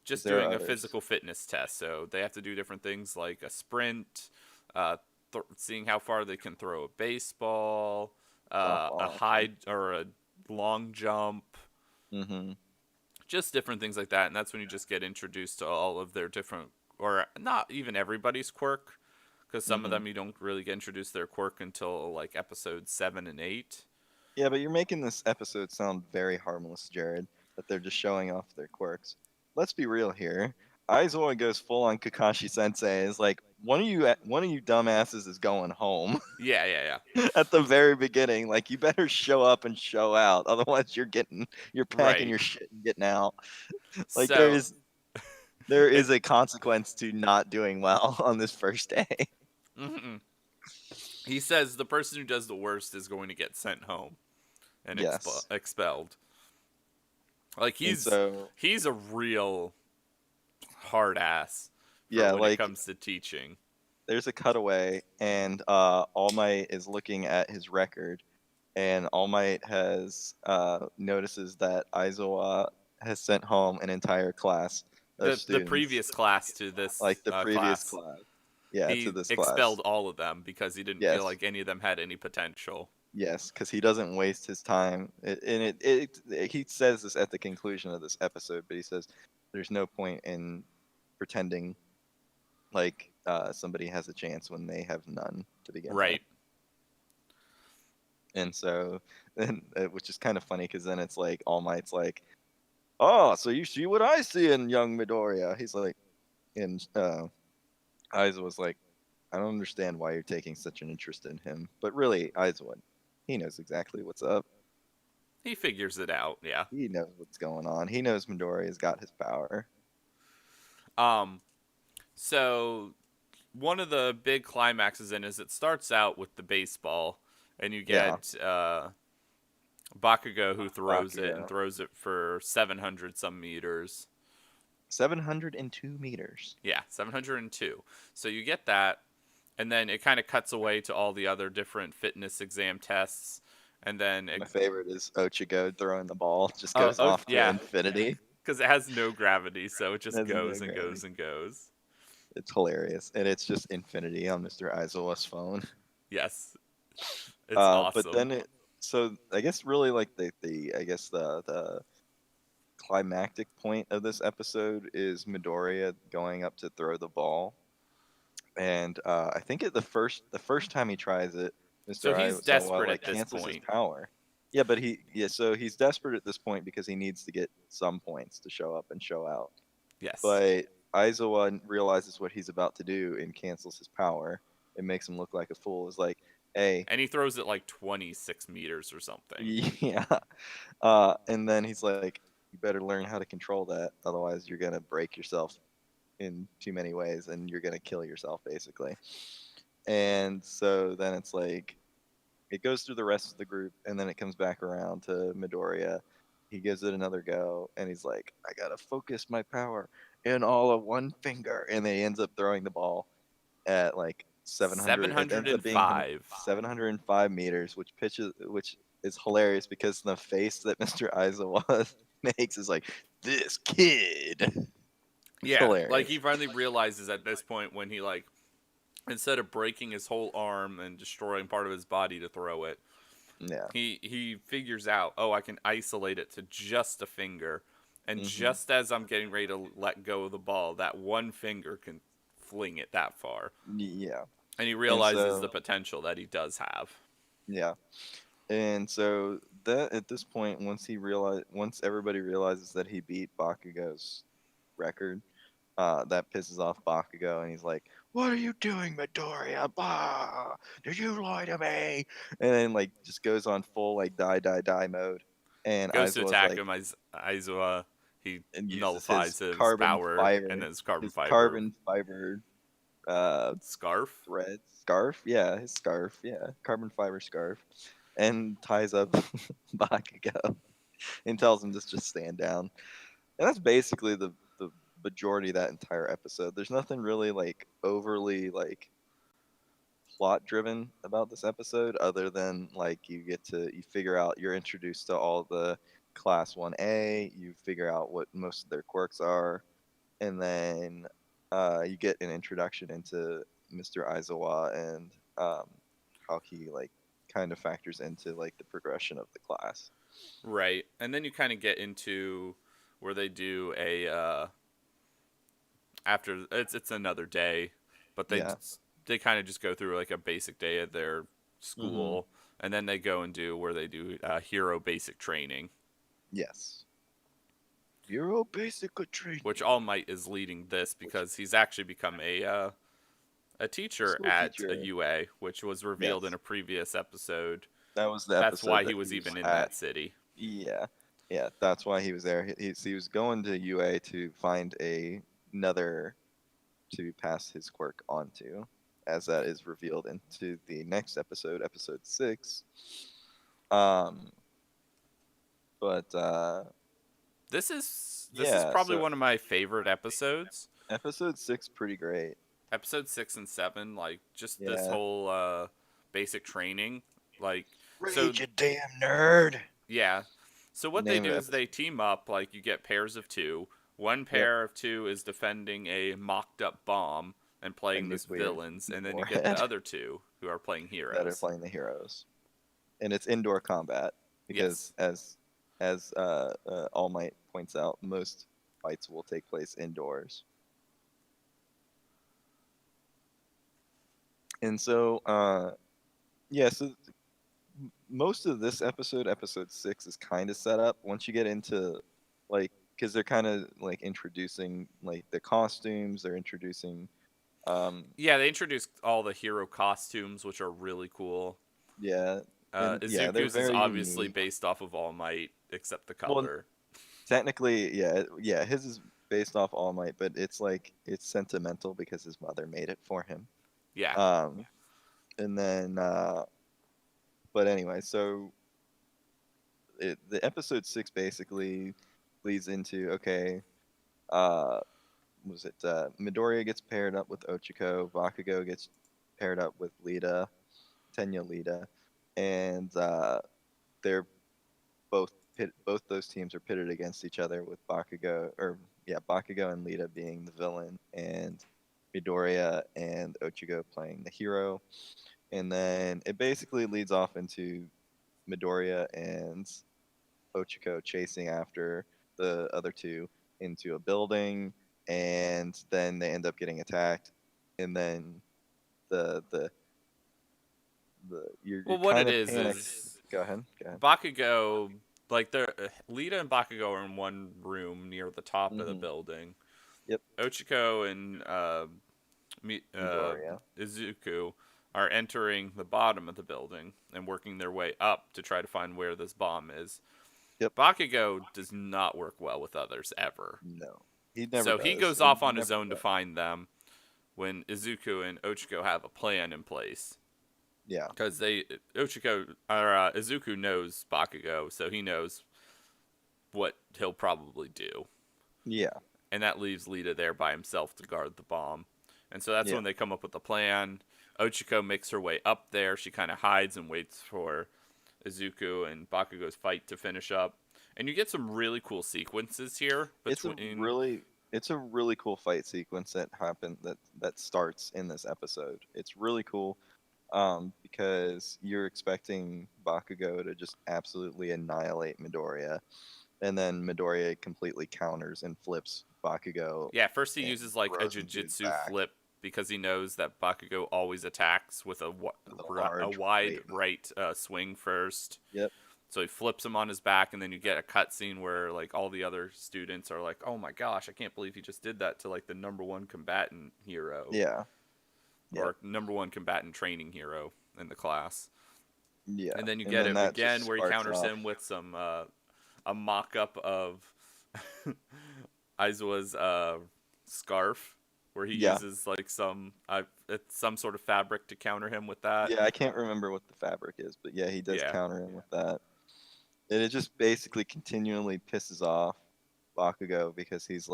just there are doing a others. physical fitness test. So they have to do different things like a sprint, seeing how far they can throw a baseball, a Softball. high or a long jump, Mm-hmm. just different things like that. And that's when you just get introduced to all of their different, or not even everybody's quirk, because some of Mm-hmm. them you don't really get introduced to their quirk until like episode 7 and 8. Yeah, but you're making this episode sound very harmless, Jared. That they're just showing off their quirks. Let's be real here. Aizawa goes full on Kakashi Sensei. Is like one of you dumbasses is going home Yeah, yeah, yeah. at the very beginning. Like you better show up and show out, otherwise you're packing Right. your shit and getting out. Like So there it, is a consequence to not doing well on this first day. mhm. He says the person who does the worst is going to get sent home and Yes. expelled. Like And so he's a real hard ass for yeah, when it like comes to teaching. there's a cutaway and All Might is looking at his record and All Might has notices that Aizawa has sent home an entire class of The students, previous class to this like the previous class, class. Yeah, to he this class. expelled all of them because he didn't feel Yes. like any of them had any potential. Yes, because he doesn't waste his time. He says this at the conclusion of this episode, but he says there's no point in pretending like somebody has a chance when they have none to begin with. Right. And so, and which is kind of funny because then it's like All Might's like, "Oh, so you see what I see in young Midoriya?" He's like, and Aizawa was like, "I don't understand why you're taking such an interest in him." But really, Aizawa, he knows exactly what's up. He figures it out, yeah. He knows what's going on. He knows Midoriya's got his power. Um so one of the big climaxes in is it starts out with the baseball and you Yeah, get Bakugo who throws it and Bakugo. throws it for 700 some meters. 702 meters. Yeah, 702. So you get that, and then it kind of cuts away to all the other different fitness exam tests, and then My favorite is Ochigo throwing the ball. Just oh, goes off to yeah, infinity. because it has no gravity, so it just Has no goes and gravity. goes and goes. It's hilarious, and it's just infinity on Mr. Aizawa's phone. Yes, it's But awesome. then so I guess really like the I guess the climactic point of this episode is Midoriya going up to throw the ball, and I think the first time he tries it, So Mr. he's Aizawa desperate like at this cancels his point. power. Yeah, but so he's desperate at this point because he needs to get some points to show up and show out. Yes. But Aizawa realizes what he's about to do and cancels his power. It makes him look like a fool. It's like, hey, And he throws it like 26 meters or something. yeah. And then he's like, you better learn how to control that, otherwise you're gonna break yourself in too many ways, and you're gonna kill yourself basically. And so then it's like it goes through the rest of the group, and then it comes back around to Midoriya. He gives it another go, and he's like, I gotta focus my power in all of one finger, and then he ends up throwing the ball at like 700. It ends up being 705. 705 meters, which is hilarious because the face that Mr. Aizawa makes is like, this kid. It's Yeah, like hilarious. he finally realizes at this point when he like instead of breaking his whole arm and destroying part of his body to throw it, Yeah. he figures out, oh, I can isolate it to just a finger, and Hmm. just as I'm getting ready to let go of the ball, that one finger can fling it that far, Yeah. and he And realizes the so, potential that he does have. yeah. And so that at this point, once everybody realizes that he beat Bakugo's record, that pisses off Bakugo, and he's like, "What are you doing, Midoriya? Bah! Did you lie to me?" And then like just goes on full like die die die mode, and Goes to Aizawa's attack like, him as Aizawa. He and uses nullifies his his carbon power and fiber, his carbon his fiber carbon fiber uh scarf. thread scarf, yeah, his scarf, yeah, carbon fiber scarf, and ties up Bakugo and tells him to just stand down. And that's basically the majority of that entire episode. There's nothing really like overly like plot driven about this episode other than like you figure out you're introduced to all the class 1A, you figure out what most of their quirks are, and then you get an introduction into Mr. Aizawa and how he like kind of factors into like the progression of the class. Right. And then you kind of get into where they do a after it's another day, but Yeah. they kind of just go through like a basic day of their Hmm. school, and then they go and do where they do hero basic training, Yes. Euro basic which training. All Might is leading this Which because he's actually become a teacher school at a teacher? UA, which was revealed in Yes. a previous episode. That was the That's episode why he that was he was even in at. that city. Yeah. Yeah, that's why he was there. He was going to UA to find another to pass his quirk onto, as that is revealed into the next episode, episode 6. Um, but This is yeah, probably so one of my favorite episodes. episode 6 pretty great. Episode 6 and 7, like just this Yeah. whole basic training, like so Rage, you damn nerd. yeah. So The what they name of do is they episode. team up. Like you get pairs of two. One Yep. pair of two is defending a mocked up bomb and A playing this nuclear villains, and then you get the warhead other two who are playing that are heroes. playing the heroes. And it's indoor combat because Yes. as All Might points out, most fights will take place indoors. And so yeah, so most of this episode, episode 6, is kind of set up. Once you get into like, because they're kind of like introducing like the costumes, they're introducing um Yeah, they introduced all the hero costumes, which are really cool. yeah, and yeah, they're Izuku's is very obviously unique. based off of All Might, except the Well, color. technically, yeah, yeah, his is based off All Might, but it's like it's sentimental because his mother made it for him. Yeah. Um, and then, but anyway, so the episode 6 basically leads into okay, uh, was it Midoriya gets paired up with Ochiko, Bakugo gets paired up with Lita, Tenya Lita, and they're both those teams are pitted against each other with Bakugo and Lita being the villain, and Midoriya and Ochigo playing the hero, and then it basically leads off into Midoriya and Ochiko chasing after the other two into a building, and then they end up getting attacked, and then the you're Well, what kind it of panicked. is Go ahead. Go ahead. Bakugo, like they're Lita and Bakugo are in one room near the top of the Hmm. building. Yep. Ochiko and Mi- uh, Midoriya. Izuku are entering the bottom of the building and working their way up to try to find where this bomb is. Yep. Bakugo does not work well with others ever. No, he never So he does. goes He off on his never own to does. find them when Izuku and Ochiko have a plan in place. Yeah. Because Izuku knows Bakugo, so he knows what he'll probably do. Yeah. And that leaves Lita there by himself to guard the bomb. And so that's Yeah. when they come up with the plan. Ochiko makes her way up there. She kind of hides and waits for Izuku and Bakugo's fight to finish up. And you get some really cool sequences here It's a between. really it's a really cool fight sequence that starts in this episode. It's really cool because you're expecting Bakugo to just absolutely annihilate Midoriya, and then Midoriya completely counters and flips Bakugo Yeah, first he and uses like a throws him to his jujitsu back flip because he knows that Bakugo always attacks with with a a large wide right. swing first. Yep. So he flips him on his back, and then you get a cutscene where like all the other students are like, "Oh my gosh, I can't believe he just did that to like the number one combatant hero Yeah. Yep. or number one combatant training hero in the class." Yeah. And then you And get then it that again just where he sparks counters off. him with some a mock up of Aizawa's scarf, where he Yeah. uses like some sort of fabric to counter him with that. Yeah, I can't remember what the fabric is, but yeah, he does Yeah. counter him with that. And it just basically continually pisses off Bakugo because his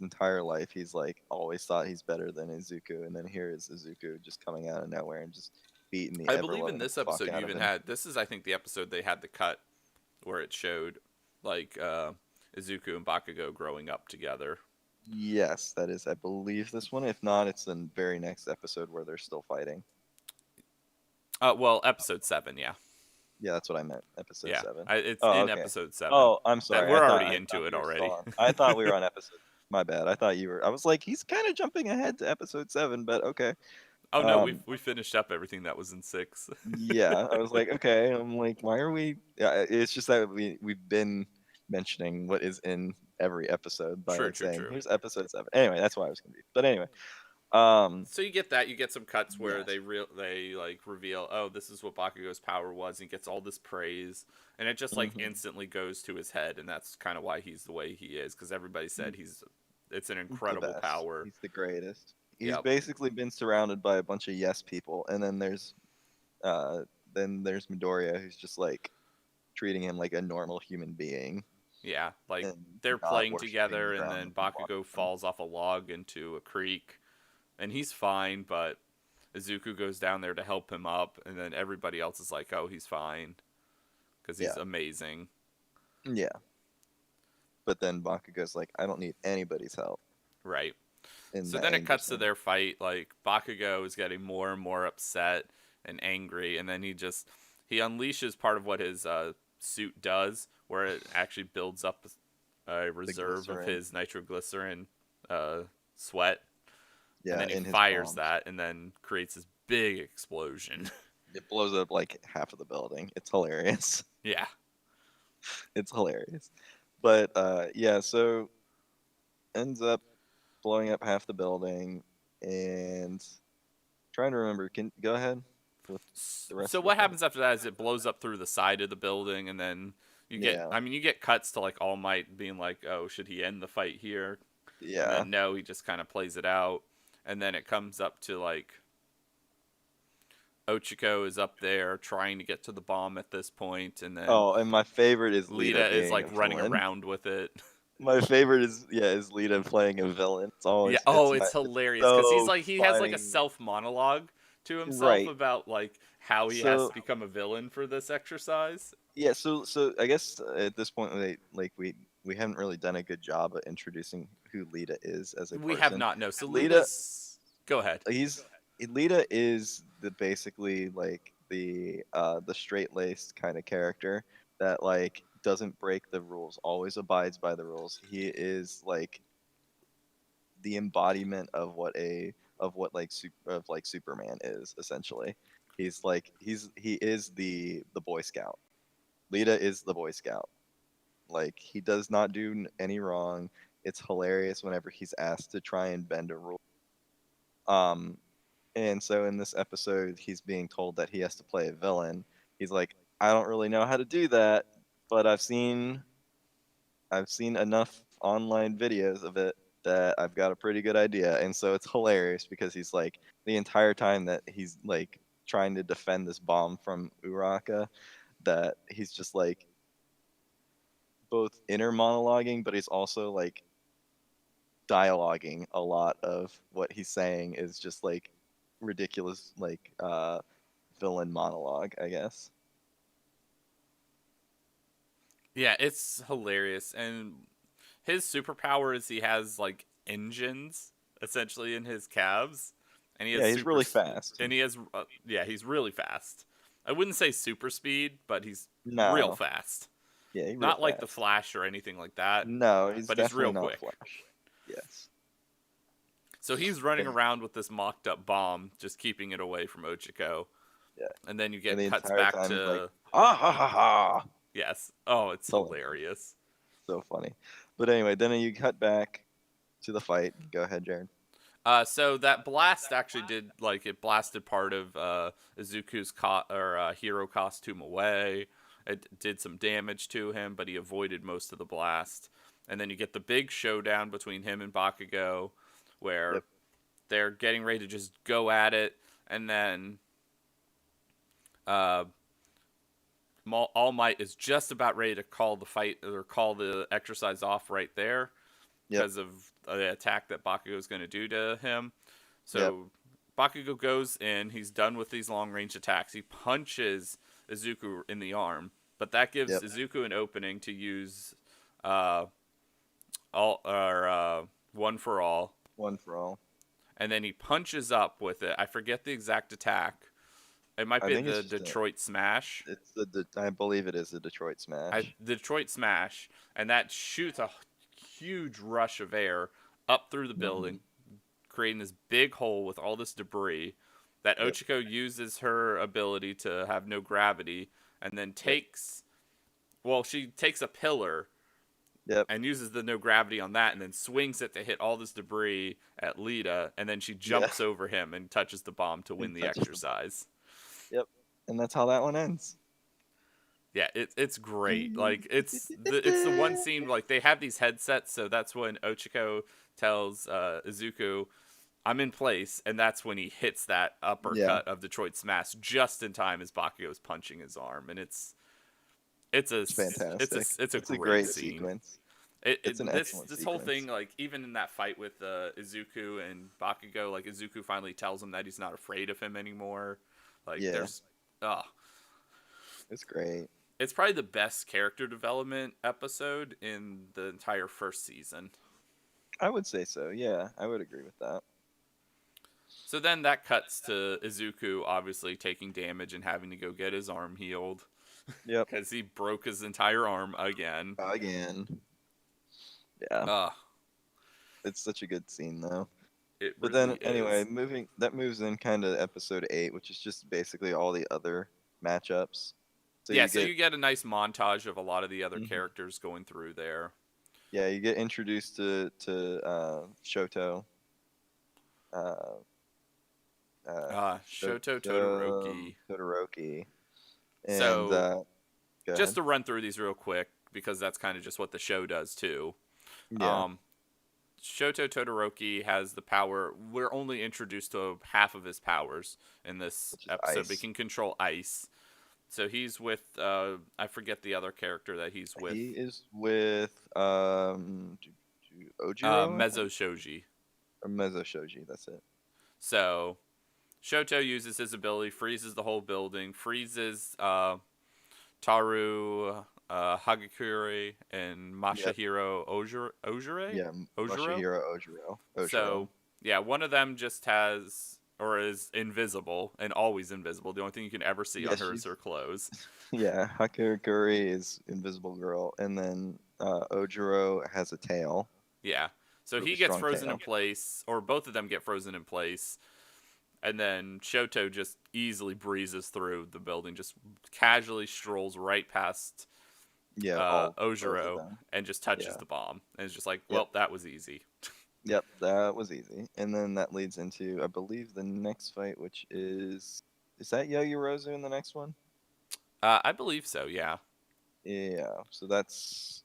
entire life he's like always thought he's better than Izuku, and then here is Izuku just coming out of nowhere and just beating the I ever believe in loving this fuck episode you out of even him. had this is I think the episode they had the cut where it showed like Izuku and Bakugo growing up together. Yes, that is, I believe, this one. If not, it's the very next episode where they're still fighting. Well, episode 7, yeah. Yeah, that's what I meant. Episode Yeah. 7. It's Oh, in okay. episode 7. Oh, I'm sorry. We're I already I into it we were still already. on. I thought we were on episode. My bad. I thought you were. I was like, he's kind of jumping ahead to episode 7, but okay. Oh no, Um, we finished up everything that was in 6. yeah, I was like, okay. I'm like, why are we? Yeah, it's just that we've been mentioning what is in every episode by True, like true, saying, true. here's episode 7. Anyway, that's why I was confused. But anyway, um, So you get that. You get some cuts where yes. they like reveal, oh, this is what Bakugo's power was. And he gets all this praise, and it just like Mhm. instantly goes to his head, and that's kind of why he's the way he is. Because everybody said it's an He's the incredible best. power. He's the greatest. He's Yep. basically been surrounded by a bunch of yes people, and uh, then there's Midoriya, who's just like treating him like a normal human being. Yeah, like And they're not playing worshiping together, the and ground then that he walks Bakugo on. falls off a log into a creek, and he's fine, but Izuku goes down there to help him up, and then everybody else is like, oh, he's fine, because he's Yeah. amazing. Yeah. But then Bakugo's like, I don't need anybody's help. Right. And So that then it angers cuts to him. their fight. Like Bakugo is getting more and more upset and angry, and then he unleashes part of what his suit does, where it actually builds up a reserve of glycerin. his nitroglycerin sweat, Yeah, and then he in his fires palms. that, and then creates this big explosion. It blows up like half of the building. It's hilarious. Yeah. It's hilarious. But yeah, so ends up blowing up half the building, and trying to remember. Can go ahead with the rest So of what the happens after that is it blows up through the side of the building, and then you get Yeah. I mean you get cuts to like All Might being like, oh, should he end the fight here? And Yeah. then no, he just kind of plays it out, and then it comes up to like Ochiko is up there trying to get to the bomb at this point, and then Oh, and my favorite is Lita is being like a running villain. around with it. My favorite is Lita playing a villain. It's always Yeah. Oh, it's it's hilarious because so he has like a funny. self monologue to himself Right. about like how he has So to become a villain for this exercise. yeah, so I guess at this point we haven't really done a good job of introducing who Lita is as a We have person. not. No. So Lita, Lita's. Go ahead. he's Lita is the basically like the straight laced kind of character that like doesn't break the rules, always abides by the rules. He is like the embodiment of what like Superman is essentially. He is the Boy Scout. Lita is the Boy Scout. Like he does not do any wrong. It's hilarious whenever he's asked to try and bend a rule. Um, and so in this episode, he's being told that he has to play a villain. He's like, I don't really know how to do that, but I've seen enough online videos of it that I've got a pretty good idea. And so it's hilarious because he's like the entire time that he's like trying to defend this bomb from Uraka, that he's just like both inner monologuing, but he's also like dialoguing a lot of what he's saying is just like ridiculous like villain monologue, I guess. Yeah, it's hilarious. And his superpower is he has like engines essentially in his calves, and he has Yeah, he's super really fast. and he has yeah, he's really fast. I wouldn't say super speed, but he's real No. fast. Yeah, he's real Not like the fast. Flash or anything like that, No, he's but he's definitely real not quick. Flash. Yes. So he's running And, around with this mocked up bomb, just keeping it away from Ochiko. yeah. And then you And get the cuts entire back time he's like, to ah ha ha ha. yes. Oh, it's So hilarious. so funny. But anyway, then you cut back to the fight. Go ahead, Jared. So that blast actually did like it blasted part of Izuku's hero costume away. It did some damage to him, but he avoided most of the blast. And then you get the big showdown between him and Bakugo, where Yep. they're getting ready to just go at it, and then uh, All Might is just about ready to call the fight or call the exercise off right there Yep. because of the attack that Bakugo is going to do to him. So Yep. Bakugo goes in. He's done with these long range attacks. He punches Izuku in the arm, but that gives Yep. Izuku an opening to use one for all, One for all. and then he punches up with it. I forget the exact attack. It might I be think it's the just a- Detroit Smash. It's I believe it is the Detroit Smash. The Detroit Smash, and that shoots a huge rush of air up through the building, creating this big hole with all this debris. That Yep. Ochiko uses her ability to have no gravity, and then she takes a pillar Yep. and uses the no gravity on that, and then swings it to hit all this debris at Lita, and then she jumps over him and touches the bomb to win the touches the- exercise. Yep. And that's how that one ends. Yeah, it's great. Like it's the one scene like they have these headsets, so that's when Ochiko tells Izuku, "I'm in place," and that's when he hits that uppercut of Detroit Smash just in time as Bakugo's punching his arm, and it's fantastic. It's a great scene. sequence. It's an excellent this whole sequence. thing, like even in that fight with Izuku and Bakugo, like Izuku finally tells him that he's not afraid of him anymore. Like Yeah. there's It's great. it's probably the best character development episode in the entire first season. I would say so. Yeah, I would agree with that. So then that cuts to Izuku obviously taking damage and having to go get his arm healed Yep. because he broke his entire arm again. Again. Yeah. Uh, It's such a good scene though. it But really then anyway, is. that moves in kind of episode 8, which is just basically all the other matchups. So You get a nice montage of a lot of the other Mhm. characters going through there. you get introduced to Shoto. Uh, Shoto Todoroki. Todoroki. And So, go just ahead. to run through these real quick, because that's kind of just what the show does too. Yeah. Shoto Todoroki has the power. We're only introduced to half of his powers in this Which is episode. ice. He can control ice. So he's with I forget the other character that he's with. He is with Ojiro Mezzo Shoji. or Mezzo Shoji. That's it. So Shoto uses his ability, freezes the whole building, freezes Taru Hagakure and Yep. Masahiro Ojure? Yeah. Ojiro? Masahiro Ojiro. Ojiro. So, yeah, one of them just has or is invisible and always invisible. The only thing you can ever see Yeah, on her is she's her clothes. yeah. Hakaguri is Invisible Girl, and then Ojiro has a tail, Yeah. So really he gets strong frozen in tail. place, or both of them get frozen in place, and then Shoto just easily breezes through the building, just casually strolls right past Yeah, all both of Ojiro them. and just touches Yeah. the bomb. And it's just like, Yep. well, that was easy. Yep. That was easy, and then that leads into, I believe, the next fight, which is that Yogyarozu in the next one? I believe so, yeah. Yeah. So that's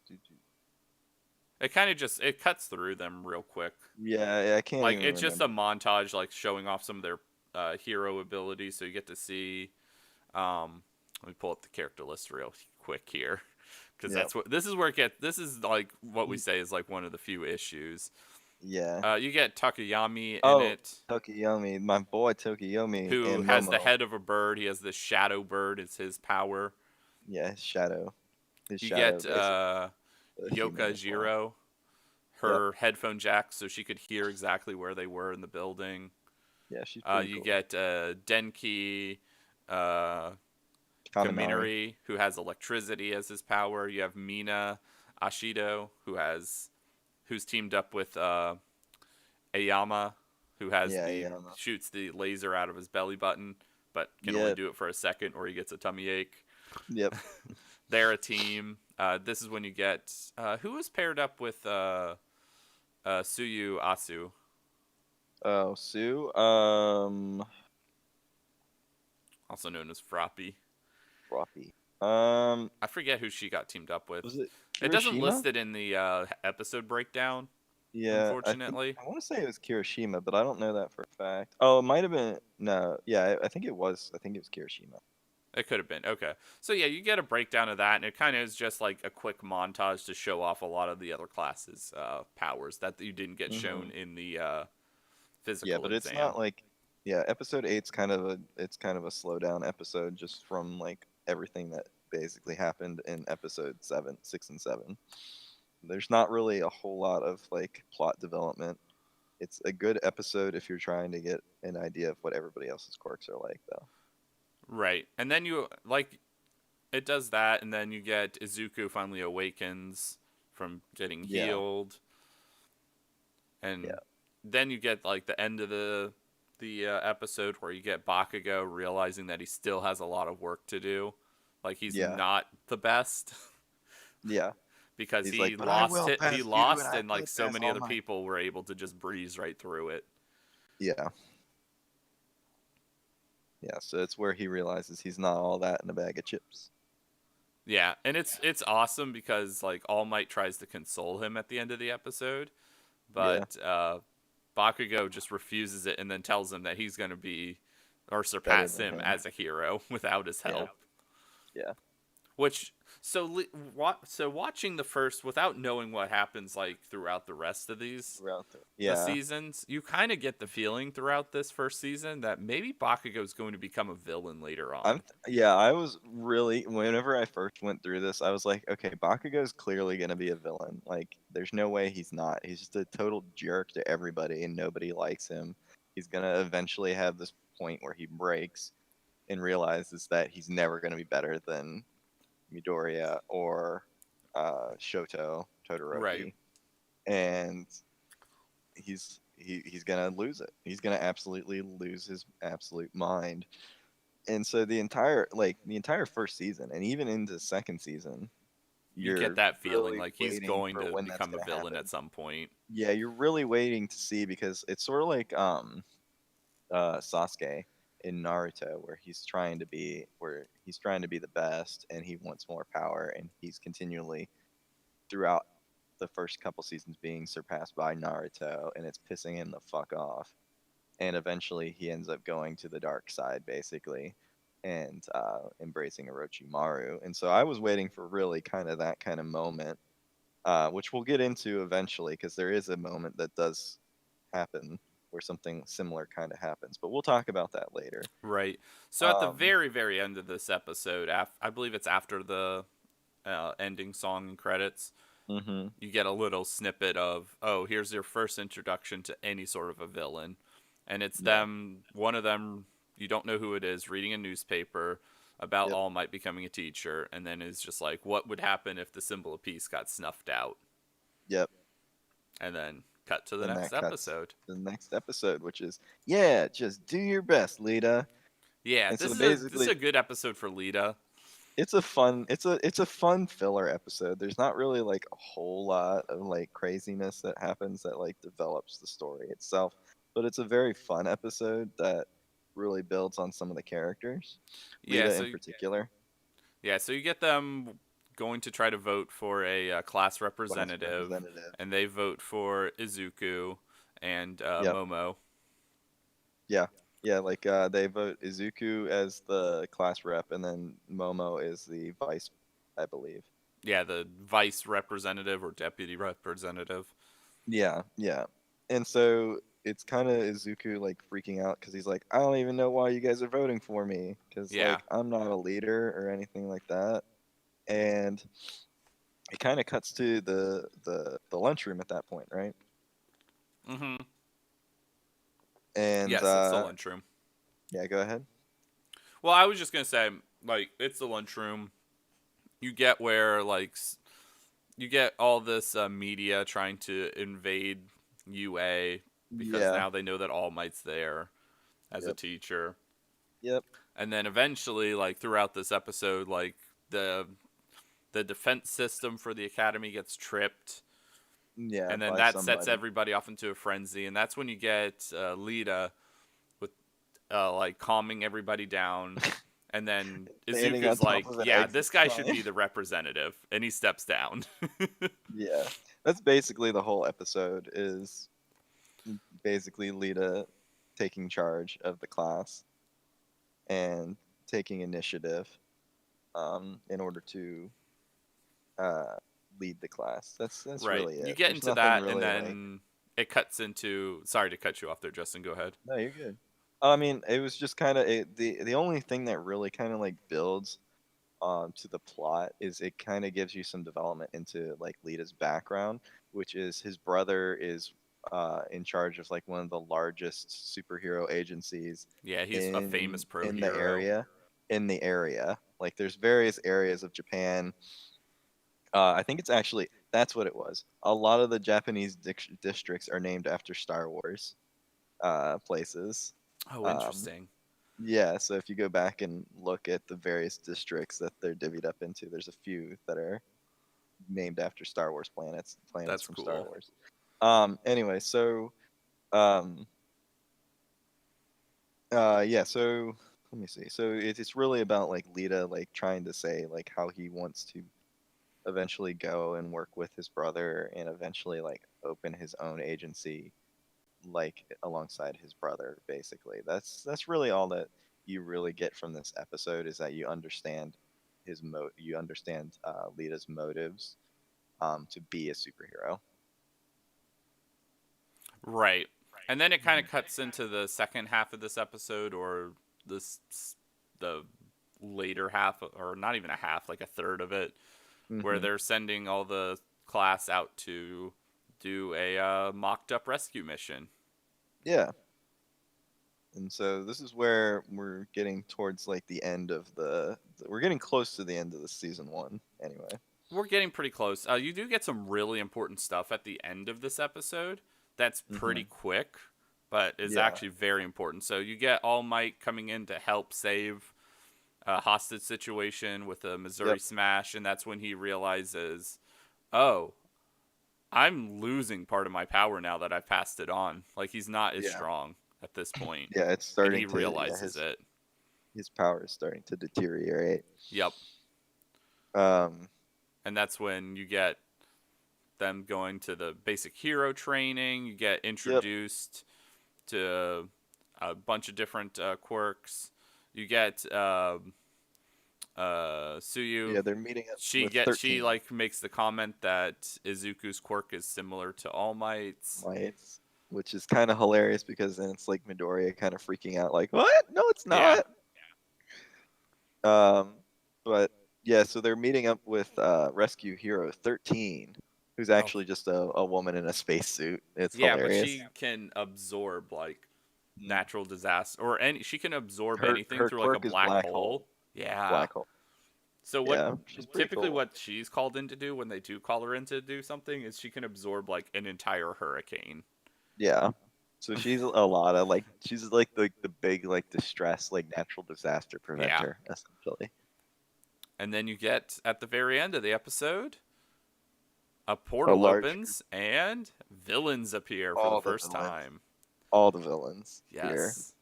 It kind of just it cuts through them real quick. yeah. I can't Like even it's just a remember. montage, like showing off some of their hero abilities. So you get to see. Let me pull up the character list real quick here, because Yep. that's what this is where it gets. This is like what we say is like one of the few issues. Yeah. You get Takayami in Oh, it, Tokiyomi, my boy Tokiyomi who and has the Momo. head of a bird. He has this shadow bird. It's his power. Yeah, his shadow. His You shadow, get basically, a human Yoka as well. Jiro, Yep. her headphone jack, so she could hear exactly where they were in the building. Yeah, she's pretty You cool. get Denki uh, Kaminari. Kaminari, who has electricity as his power. You have Mina Ashido, who's teamed up with Ayama, who has Yeah, the yeah. shoots the laser out of his belly button, but can only Yep. do it for a second, or he gets a tummy ache. Yep. They're a team. This is when you get who is paired up with Suyu Asu, Oh, Sue. also known as Froppy. Rocky. I forget who she got teamed up with. Was it It doesn't Kirishima? list it in the episode breakdown, Yeah, unfortunately. I want to say it was Kirishima, but I don't know that for a fact. Oh, it might have been. No, yeah, I think it was. I think it was Kirishima. It could have been. Okay. So yeah, you get a breakdown of that, and it kind of is just like a quick montage to show off a lot of the other classes' powers that you didn't get Hmm. shown in the Yeah, physical but it's not exam. like, yeah, episode eight's kind of a slow down episode just from like everything that basically happened in episode seven, six, and seven. There's not really a whole lot of like plot development. It's a good episode if you're trying to get an idea of what everybody else's quirks are like, though. Right. And then you like it does that, and then you get Izuku finally awakens from getting Yeah, healed, and yeah, then you get like the end of the episode where you get Bakugo realizing that he still has a lot of work to do. Like he's yeah, not the best yeah. because He's like, he but I lost will it. He pass you, and lost, I and will like so pass many all other my. people were able to just breeze right through it. Yeah, yeah. So it's where he realizes he's not all that in a bag of chips. Yeah, and it's awesome because like All Might tries to console him at the end of the episode, Yeah, but Bakugo just refuses it and then tells him that he's going to be or better surpass than him him. as a hero without his Yeah, help. yeah. Which so watching the first without knowing what happens like throughout the rest of these Throughout yeah. seasons, you kind of get the feeling throughout this first season that maybe Bakugo is going to become a villain later on. Yeah, I was really whenever I first went through this, I was like, okay, Bakugo's clearly gonna be a villain. Like, there's no way he's not. He's just a total jerk to everybody and nobody likes him. He's gonna eventually have this point where he breaks and realizes that he's never gonna be better than Midoriya or Shoto Right. Todoroki. And he's gonna lose it. He's gonna absolutely lose his absolute mind. And so the entire first season and even into the second season, You get you're that feeling really like he's waiting going for to when that's become a gonna villain at happen. some point. Yeah, you're really waiting to see because it's sort of like Sasuke in Naruto where he's trying to be the best and he wants more power and he's continually throughout the first couple seasons being surpassed by Naruto and it's pissing him the fuck off. And eventually he ends up going to the dark side basically and embracing Orochimaru. And so I was waiting for really kind of that kind of moment, which we'll get into eventually because there is a moment that does happen where something similar kind of happens. But we'll talk about that later. Right. So at the Um, very, very end of this episode, I believe it's after the ending song and credits, Mm-hmm. you get a little snippet of, oh, here's your first introduction to any sort of a villain, and it's Yeah. them. One of them, you don't know who it is, reading a newspaper about Yep. All Might becoming a teacher, and then is just like, what would happen if the symbol of peace got snuffed out, Yep. and then cut to the And next that cuts episode. to the next episode, which is, yeah, just do your best, Lita. Yeah, And so this is basically, a good episode for Lita. it's a fun filler episode. There's not really like a whole lot of like craziness that happens that like develops the story itself, but it's a very fun episode that really builds on some of the characters, Yeah, Lita so in particular. yeah, so you get them going to try to vote for a class Class representative, representative. and they vote for Izuku and Yep. Momo. Yeah. Yeah, like they vote Izuku as the class rep, and then Momo is the vice, I believe. Yeah, the vice representative or deputy representative. Yeah, yeah. And so it's kind of Izuku like freaking out because he's like, I don't even know why you guys are voting for me because Yeah. like I'm not a leader or anything like that. And it kind of cuts to the lunchroom at that point, right? Mm-hmm. And Yes, it's the lunchroom. yeah, go ahead. Well, I was just gonna say, like, it's the lunchroom. You get where you get all this media trying to invade UA because Yeah. now they know that All Might's there as a Yep. teacher. Yep. And then eventually, like throughout this episode, like the defense system for the academy gets tripped, Yeah, and then by that sets somebody. everybody off into a frenzy, and that's when you get Lita with like calming everybody down, and then Standing on Izuku's top like, of an "Yeah, exit this guy should sign. be the representative," and he steps down. Yeah. That's basically the whole episode is basically Lita taking charge of the class and taking initiative in order to uh, lead the class. That's Right. really You it. get There's into nothing that, and really like. then it cuts into. Sorry to cut you off there, Justin. Go ahead. No, you're good. I mean, it was just kind of the only thing that really kind of like builds to the plot is it kind of gives you some development into like Lita's background, which is his brother is in charge of like one of the largest superhero agencies Yeah, he's a famous pro in the hero. area. In the area, like there's various areas of Japan. I think it's actually that's what it was. A lot of the Japanese districts are named after Star Wars places. Oh, Um, interesting. yeah, so if you go back and look at the various districts that they're divvied up into, there's a few that are named after Star Wars planets That's from Star cool. Wars. Anyway, so um, yeah, so let me see. So it's really about like Lita like trying to say like how he wants to eventually go and work with his brother and eventually like open his own agency like alongside his brother basically. That's really all that you really get from this episode is that you understand you understand Lita's motives to be a superhero. Right. And then it kind of cuts into the second half of this episode, or this the later half, or not even a half, like a third of it, where Hmm. they're sending all the class out to do a mocked up rescue mission. Yeah. And so this is where we're getting towards like the end of we're getting close to the end of the season 1 anyway. We're getting pretty close. You do get some really important stuff at the end of this episode. That's Hmm. pretty quick, but is Yeah. actually very important. So you get All Might coming in to help save a hostage situation with a Missouri Yep. Smash, and that's when he realizes, oh, I'm losing part of my power now that I've passed it on. Like he's not as Yeah. strong at this point, Yeah, it's and starting he to realizes it. his power is starting to deteriorate. Yep, Um and that's when you get them going to the basic hero training. You get yep. introduced to a bunch of different quirks. You get Suyu. Yeah, they're meeting up She with get she 13 like makes the comment that Izuku's quirk is similar to All Might's. lights, which is kind of hilarious because then it's like Midoriya kind of freaking out like, "What? No, it's Yeah, not." Um but Yeah, so they're meeting up with Rescue Hero 13, who's Oh, actually just a woman in a spacesuit. It's yeah, but hilarious. she can absorb like Mm. natural disaster or any. She can absorb Her anything her through like a quirk is black black hole. hole. Yeah. Black hole. So what? Yeah, she's pretty Typically, cool. what she's called in to do when they do call her in to do something is she can absorb like an entire hurricane. Yeah. So she's a lot of like she's like the big like distress like natural disaster Yeah. preventer essentially. And then you get at the very end of the episode, a A portal large group, opens and villains appear for the all the first villains, time. all the villains here. Yes.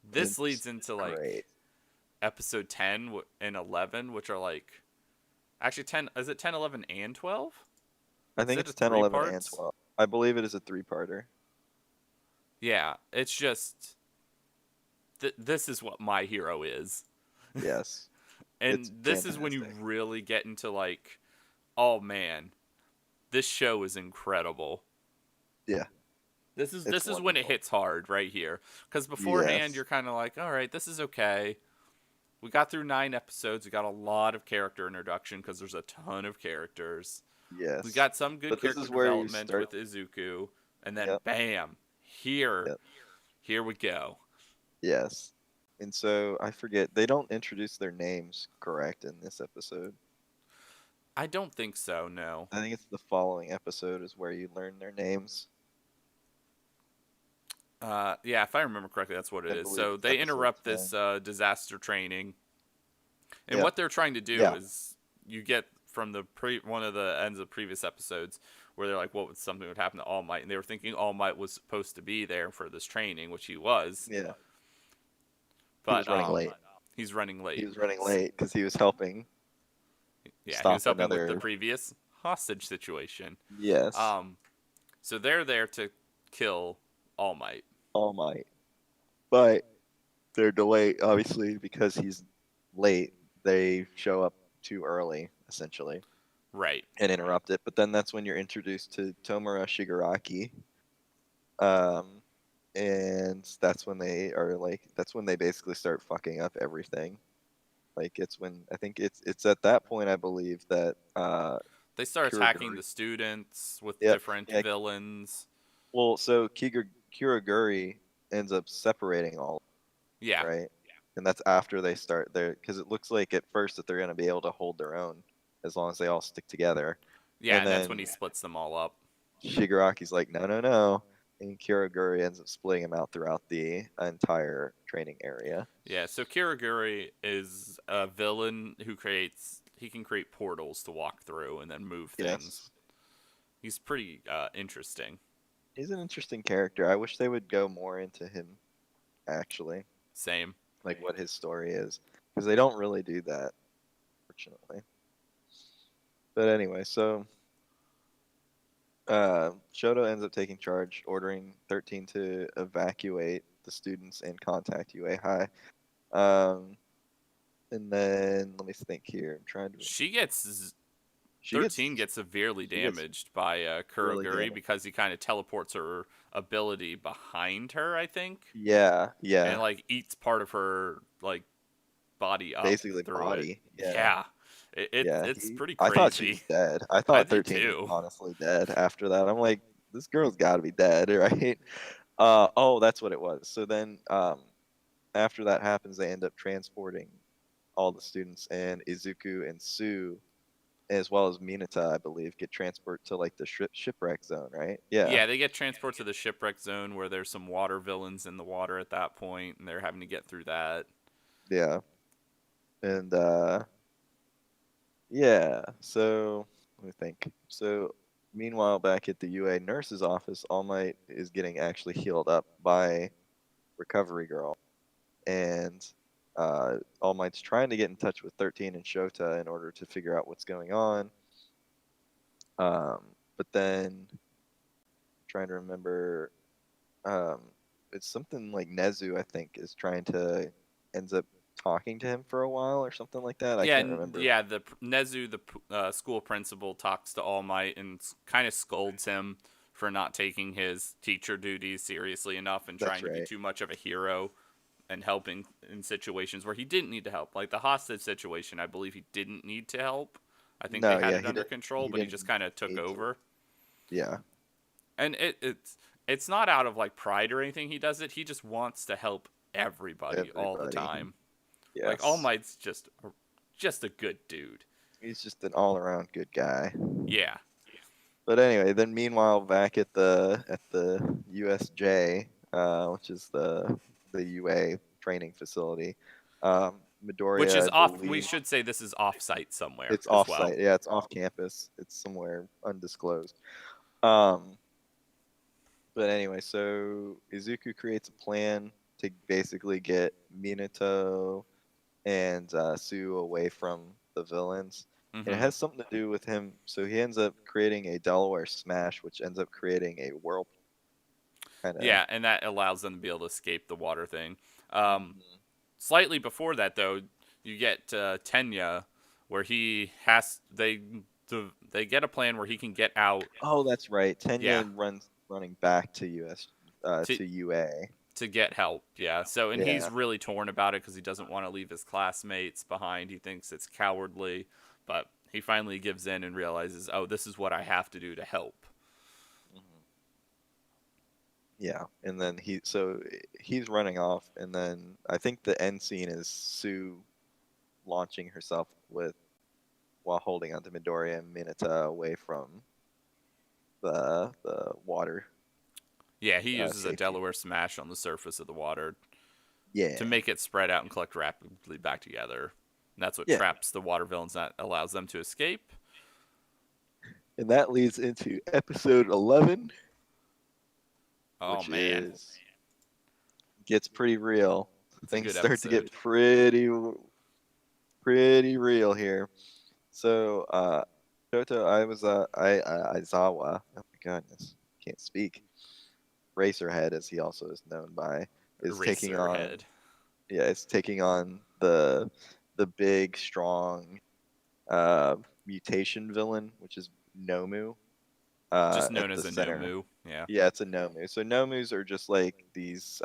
This leads It's into like great. episode 10 and 11, which are like actually 10. Is it 10, 11, and 12? I Is think it a it's 10, three 11, and parts? 12. I believe it is a three-parter. Yeah, it's just this is what My Hero is. Yes. And It's this is when you fantastic. really get into like, oh man, this show is incredible. Yeah, it's This is when it wonderful. hits hard right here. Because beforehand, Yes. you're kind of like, all right, this is okay. We got through 9 episodes. We got a lot of character introduction because there's a ton of characters. We Yes. got some good But this character is where you development start. with Izuku, and then Yep. bam, here, Yep. here we go. Yes. And so I forget they don't introduce their names correct in this episode. I don't think so. No. I think it's the following episode is where you learn their names. Yeah, if I remember correctly, that's what it I is. believe So it's they episode interrupt 10. this disaster training, and Yep. what they're trying to do Yeah. is you get from the one of the ends of previous episodes where they're like, what would something would happen to All Might, and they were thinking All Might was supposed to be there for this training, which he was, Yeah. He was but running late. he's running He late. was running late because he was helping Yeah, he was stop helping with the another. previous hostage situation. Yes. Um, so they're there to kill All Might. All Might. But they're delayed, obviously, because he's late. They show up too early, essentially, Right. and interrupt it. But then that's when you're introduced to Tomura Shigaraki. Um, and that's when they are like, that's when they basically start fucking up everything. Like it's when I think it's at that point I believe that They start attacking Kuroguri. the students with Yep. different Yeah. villains. Well, so Kuroguri ends up separating all, Yeah. right? And that's after they start there, because it looks like at first that they're going to be able to hold their own as long as they all stick together. Yeah, And and that's when then he splits them all up. Shigaraki's like, no, no, no. And Kuroguri ends up splitting them out throughout the entire training area. Yeah, so Kiriguri is a villain who he can create portals to walk through and then move things. Yes. He's pretty interesting. He's an interesting character. I wish they would go more into him, actually, Same. like what his story is, because they don't really do that, fortunately. But anyway, so Shoto ends up taking charge, ordering 13 to evacuate the students and contact UA High. And then let me think here. I'm trying to. She gets She 13 gets severely she gets damaged by really Kuroguri damaged. because he kind of teleports her ability behind her, I think, Yeah, and yeah. like eats part of her like body up Basically, through body. it. Yeah. Yeah, Yeah, it's pretty I thought she was crazy. dead. I I thought did 13 was too. honestly dead after that. I'm like, this girl's got to be dead, right? Oh, that's what it was. So then, after that happens, they end up transporting all the students, and Izuku and Sue, as well as Minata, I believe, get transported to like the shipwreck zone, right? Yeah, Yeah, they get transported to the shipwreck zone where there's some water villains in the water at that point, and they're having to get through that. yeah, and yeah. So let me think. So meanwhile, back at the UA nurse's office, All Might is getting actually healed up by Recovery Girl, and All Might's trying to get in touch with 13 and Shota in order to figure out what's going on. But then trying to remember, um, it's something like Nezu, I think, is trying to ends up talking to him for a while or something like that. I Yeah, can't remember. yeah. The Nezu, the school principal, talks to All Might and kind of scolds him for not taking his teacher duties seriously enough and That's trying to be right. too much of a hero and helping in situations where he didn't need to help. Like the hostage situation, I believe he didn't need to help. I think they No, had yeah, it under control, he but he didn't just kind of took need to. over. Yeah, And it's not out of like pride or anything. He does it. He just wants to help everybody all the everybody. time. Like All Yes, Might's just a good dude. he's just an all-around good guy. Yeah. But anyway, then meanwhile, back at the USJ, which is the UA training facility, Which Midoriya, is I off. We believe, should say this is off site somewhere it's as off-site. well. Yeah, it's off campus. It's somewhere undisclosed. Um, but anyway, so Izuku creates a plan to basically get Minato and Sue away from the villains. And it Hmm. has something to do with him. So he ends up creating a Delaware Smash, which ends up creating a whirlpool kind of. Yeah, and that allows them to be able to escape the water thing. Um, Mhm. Slightly before that, though, you get Tenya, where he has they get a plan where he can get out. Oh, that's right. Yeah, Tenya running back to to to UA. to get help. Yeah. So and he's Yeah. really torn about it because he doesn't want to leave his classmates behind. He thinks it's cowardly, but he finally gives in and realizes, oh, this is what I have to do to help. Mhm. Yeah, and then he's running off, and then I think the end scene is Sue launching herself with while holding onto Midoriya and Mineta away from the water Yeah, he uses a safety. Delaware Smash on the surface of the water to Yeah, make it spread out and collect rapidly back together. And that's what yeah, traps the water villains, that allows them to escape. and that leads into episode 11, Oh which man, is gets pretty real. it's a Things good start to get episode. pretty real here. So, Shoto Aizawa, oh my goodness, can't speak. Racerhead, as he also is known by, is taking Eraser on, head. yeah, it's taking on the big, strong mutation villain, which is Nomu, Just at known the as a center. Nomu. Yeah. Yeah, it's a Nomu. So Nomus are just like these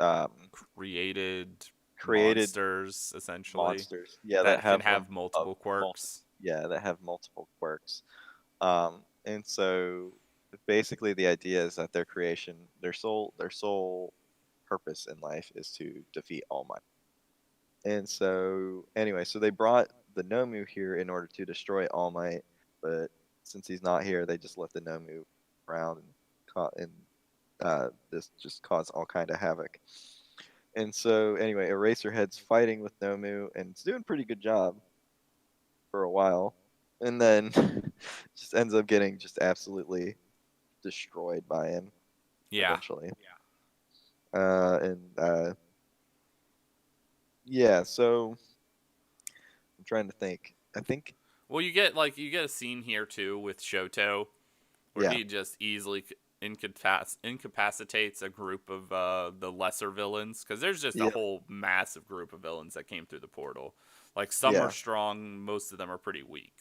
Created created monsters, essentially, monsters. Yeah, that that can have have a multiple multi. quirks. Yeah, that have multiple quirks. And so basically the idea is that their creation, their sole purpose in life is to defeat All Might. And so anyway, so they brought the Nomu here in order to destroy All Might, but since he's not here, they just let the Nomu around and this just caused all kind of havoc. And so anyway, Eraserhead's fighting with Nomu and it's doing a pretty good job for a while, and then just ends up getting just absolutely destroyed by him Yeah. eventually. And yeah, so I'm trying to think. I think Well, you get a scene here too with Shoto where yeah, he just easily incapacitates a group of the lesser villains, because there's just a yeah, whole massive group of villains that came through the portal. Like some are yeah, strong, most of them are pretty weak.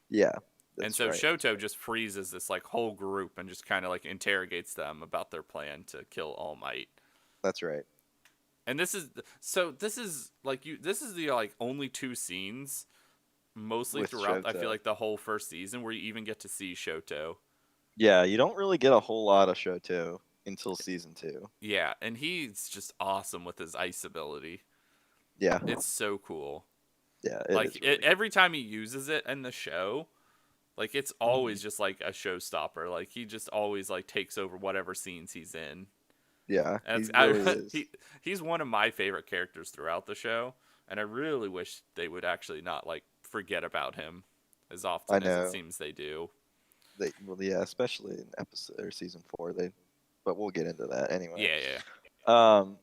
yeah. And That's so right. Shoto just freezes this like whole group and just kind of like interrogates them about their plan to kill All Might. That's right. And this is like you this is the like only two scenes mostly With throughout I feel Shoto. like the whole first season where you even get to see Shoto. Yeah, you don't really get a whole lot of Shoto until season 2. Yeah, and he's just awesome with his ice ability. Yeah, It's so cool. yeah, it Like is really cool. every time he uses it in the show, like it's Mhm. always just like a showstopper. Like he just always like takes over whatever scenes he's in. Yeah, And he it's really is. he's one of my favorite characters throughout the show, and I really wish they would actually not like forget about him as I often as it know. seems they do. Well, yeah, especially in episode or season 4, but we'll get into that anyway. Yeah, yeah. Um,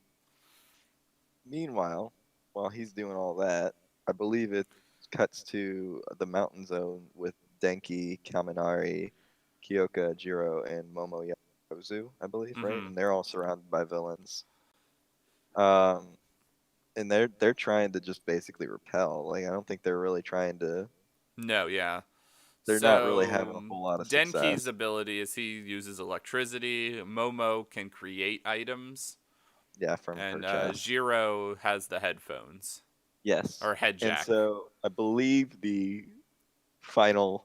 Meanwhile, while he's doing all that, I believe it cuts to the mountain zone with Denki, Kaminari, Kyoka, Jiro, and Momoyasu, I believe, right? Mhm. And they're all surrounded by villains. Um, and they're trying to just basically repel. Like I don't think they're really trying to. No, yeah. They're not really having a So whole lot of Denki's success. ability is he uses electricity. Momo can create items. Yeah, from her And chest. Jiro has the headphones Yes. or head And jack. so I believe the final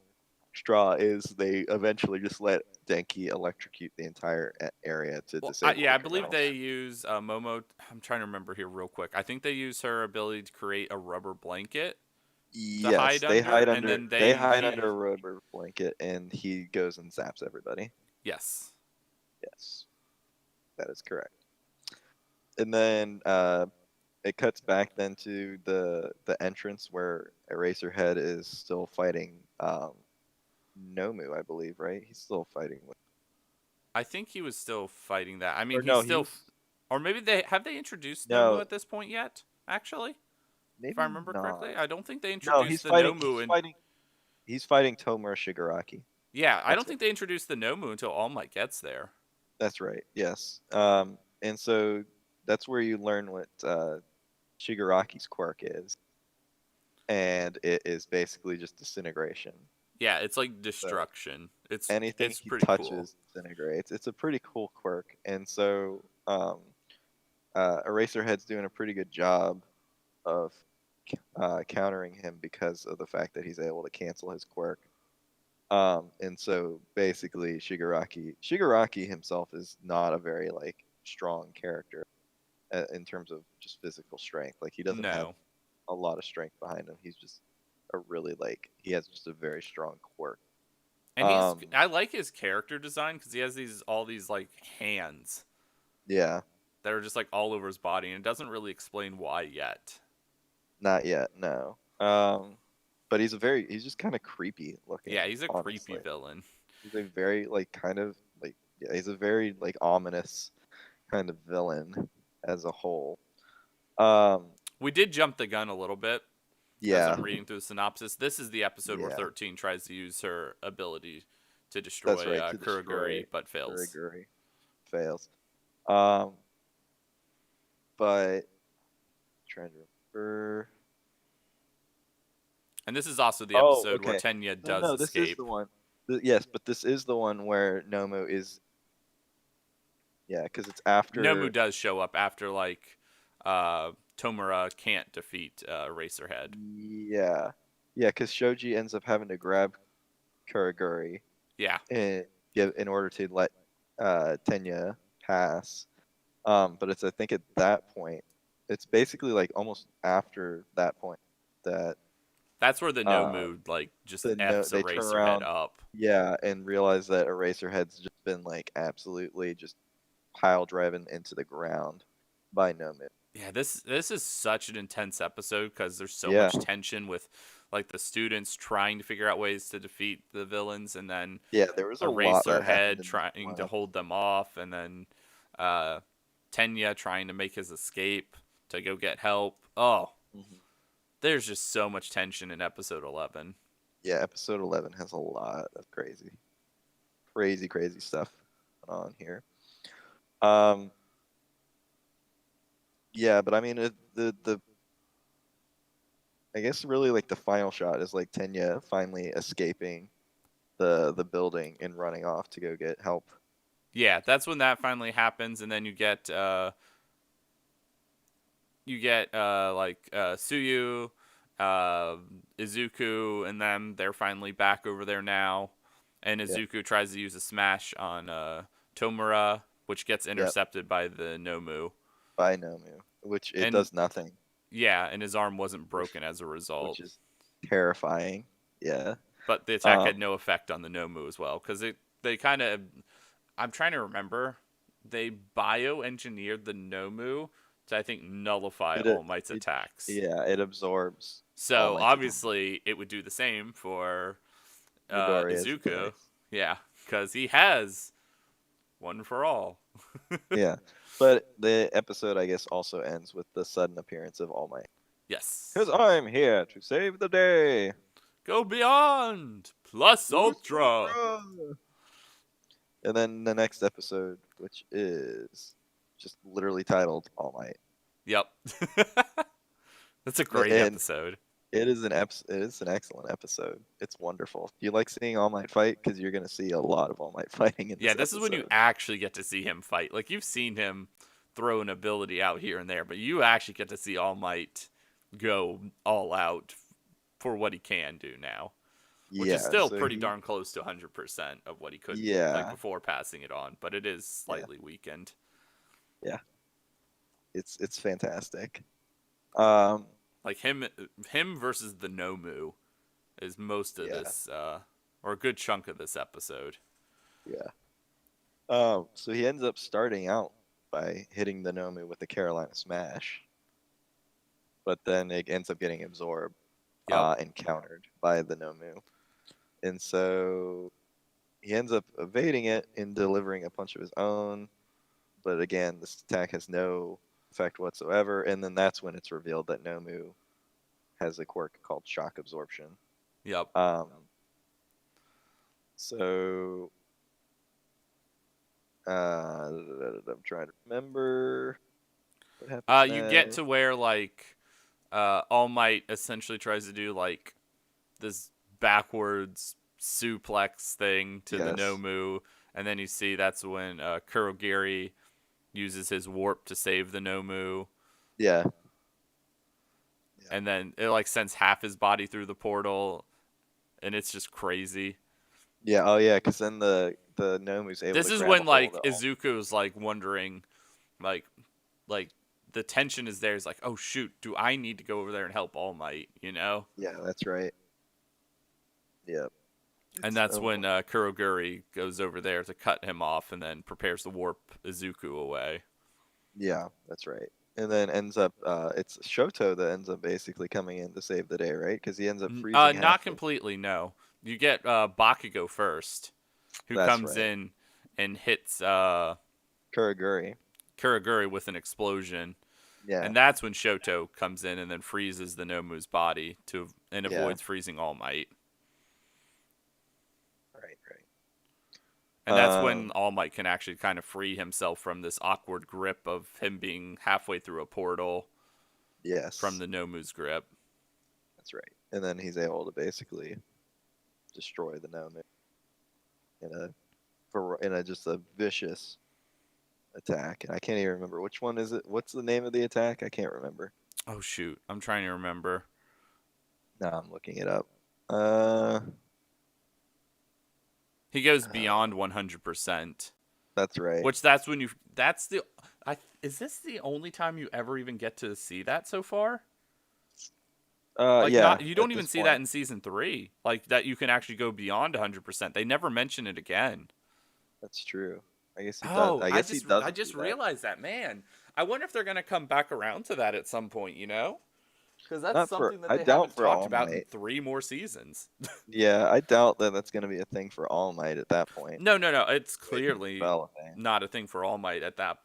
straw is they eventually just let Denki electrocute the entire area to Well, disable yeah, the I believe criminals. they use Momo. I'm trying to remember here real quick. I think they use her ability to create a rubber blanket to Yes, hide under, and then they hide under a rubber blanket and he goes and zaps everybody. Yes. Yes, that is correct. And then it cuts back then to the entrance where Eraserhead is still fighting Nomu, I believe, right? He's still fighting with. I think he was still fighting that. I mean, Or he's no, he still, was. or maybe they introduced Nomu No, at this point yet. Actually, if I maybe remember correctly, not. I don't think they No, introduced the Nomu. And he's fighting Tomura Shigaraki. yeah, I don't That's right. think they introduced the Nomu until All Might gets there. That's right. Yes. And so that's where you learn what Shigaraki's quirk is, and it is basically just disintegration. Yeah, it's like So destruction. anything It's he pretty cool. touches disintegrates. It's a pretty cool quirk, and so Eraserhead's doing a pretty good job of countering him because of the fact that he's able to cancel his quirk. And so basically, Shigaraki himself is not a very like strong character in terms of just physical strength. Like he doesn't have No, a lot of strength behind him. He's just a really like he has just a very strong quirk. and Um, I like his character design because he has all these like hands yeah, that are just like all over his body, and it doesn't really explain why yet. not yet, no. But he's just kind of creepy looking, Yeah, he's a creepy honestly. villain. He's a very like kind of like yeah, he's a very like ominous kind of villain as a whole. Um, We did jump the gun a little bit as yeah, I'm reading through the synopsis. This is the episode where yeah, 13 tries to use her ability to that's destroy right. To destroy Kuroguri, but fails. Kuriguri fails. Um, but trying to remember. And this is also the Oh, episode where okay. Tenya No, does no, this is escape. the one. Yes, but this is the one where Nomu is. Yeah, because it's Nomu after. does show up after like Tomura can't defeat Eraserhead. Yeah, yeah, because Shoji ends up having to grab Kuriguri Yeah, in in order to let Tenya pass. But it's I think at that point, it's basically like almost after that point that that's where the uh Nomu like just the no f's they turn Eraserhead around, up. yeah, and realize that Eraserhead's just been like absolutely just pile driven into the ground by Nomu. Yeah, this is such an intense episode because there's so Yeah, much tension with like the students trying to figure out ways to defeat the villains, and then yeah, there was a lot that happened Eraserhead in this trying to one. hold them off, and then uh, Tenya trying to make his escape to go get help. Oh, Mhm. there's just so much tension in episode 11. Yeah, episode 11 has a lot of crazy stuff going on here. Um, yeah, but I mean, the I guess really like the final shot is like Tenya finally escaping the building and running off to go get help. Yeah, that's when that finally happens, and then you get like Suyu, uh, Izuku, and them. They're finally back over there now, and Yep, Izuku tries to use a smash on Tomura, which gets yep, intercepted by the Nomu. by Nomu, which it And does nothing, yeah, and his arm wasn't which broken as a result. which is terrifying. Yeah. But the attack had Um, no effect on the Nomu as well, because they kind of, I'm trying to remember, they bioengineered the Nomu to I think nullify it All Might's it attacks. yeah, it absorbs All So Might's attacks. obviously, it would do the same for Midoriya's Izuku. attacks. Yeah, because he has one for all. Yeah. But the episode, I guess, also ends with the sudden appearance of All Might. Because Yes. I'm here to save the day. Go beyond plus ultra. And then the next episode, which is just literally titled All Might. Yep. That's a great And episode. it is it is an excellent episode. It's wonderful. You like seeing All Might fight because you're gonna see a lot of All Might fighting in Yeah, this this is when you episode. actually get to see him fight. Like you've seen him throw an ability out here and there, but you actually get to see All Might go all out for what he can do now, which is Yeah, still so pretty he darn close to 100% of what he could be, like yeah, before passing it on, but it is yeah, slightly weakened. yeah. It's fantastic. Um, Like him versus the Nomu is most of yeah, this, or a good chunk of this episode. yeah. So he ends up starting out by hitting the Nomu with the Carolina Smash, but then it ends up getting absorbed Yep. and countered by the Nomu. And so he ends up evading it and delivering a punch of his own. But again, this attack has no effect whatsoever. And then that's when it's revealed that Nomu has a quirk called Shock Absorption. Yep. Um, so I'm trying to remember what happens You get next. to where like All Might essentially tries to do like this backwards suplex thing to the Yes. Nomu, and then you see that's when Kurogiri uses his warp to save the Nomu, Yeah. Yeah. and then it like sends half his body through the portal, and it's just crazy. Yeah. Oh yeah. Because then the Nomu's able This to is grab a when hold like of all. Izuku is like wondering, like, like the tension is there. It's like, oh shoot, do I need to go over there and help All Might? You know? Yeah. That's right. Yep. And It's that's when Kuroguri goes over there to cut him off, and then prepares to warp Izuku away. yeah. That's right. And then ends up it's Shoto that ends up basically coming in to save the day, right? Because he ends up freezing Not half of. completely. No, you get Bakugo first, who That's comes right. in and hits Kuroguri. Kuroguri with an explosion, Yeah. and that's when Shoto comes in and then freezes the Nomu's body and Yeah. avoids freezing All Might. Right. Right. And that's when All Might can actually kind of free himself from this awkward grip of him being halfway through a portal from Yes. the Nomu's grip. That's right. And then he's able to basically destroy the Nomu in a just a vicious attack. And I can't even remember which one is it. What's the name of the attack? I can't remember. Oh shoot, I'm trying to remember. Now I'm looking it up. Uh, He goes beyond 100%, that's right. which that's when you. That's the. Is this the only time you ever even get to see that so far? Like Yeah. not you At don't even this see that point, in season 3. Like that you can actually go beyond 100%. They never mention it again. that's true. I guess he does. Oh, I guess he I doesn't do just that. realized that, man. I wonder if they're going to come back around to that at some point, you know? Cuz that's Not for. something that I they doubt haven't for talked All about in Might. 3 more seasons. Yeah, I doubt that that's going to be a thing for All Might at that point. No, no, no. It's The way things clearly developing. not a thing for All Might at that.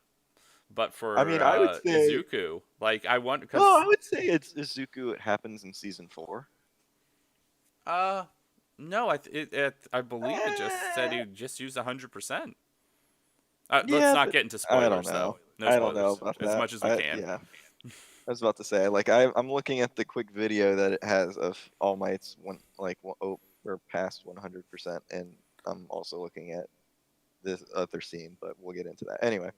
But I for mean, I would say. Izuku, like I want Oh, I because would say it's Izuku. It happens in season 4. uh no, I believe it just said Eh, he just used 100%. Let's yeah, not but get into I don't spoilers though. know. No I don't know spoilers, about as that. much as we can. Yeah, I was about to say, like, I'm looking at the quick video that it has of All Might's or past 100%, and I'm also looking at this other scene, but we'll get into that anyway.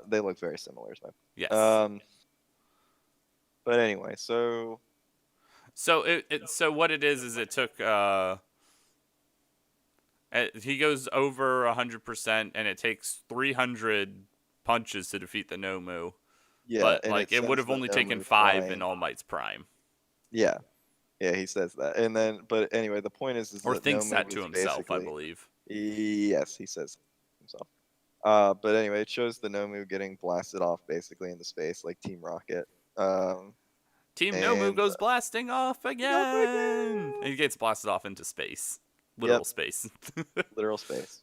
They look very similar, Yes. but anyway, so So so what it is it took he goes over 100% and it takes 300 punches to defeat the Nomu, yeah, but and it like it would sends have the only taken Nomu 5 in flying. All Might's prime, Yeah, yeah, he says that, and then, but anyway, the point is or that thinks Nomu that to is himself, I basically. believe. Yes, he says himself. But anyway, it shows the Nomu getting blasted off basically into space like Team Rocket. Um, Team Nomu and goes blasting off Up again, and again. he gets blasted off into space, literal Yep, space. literal space.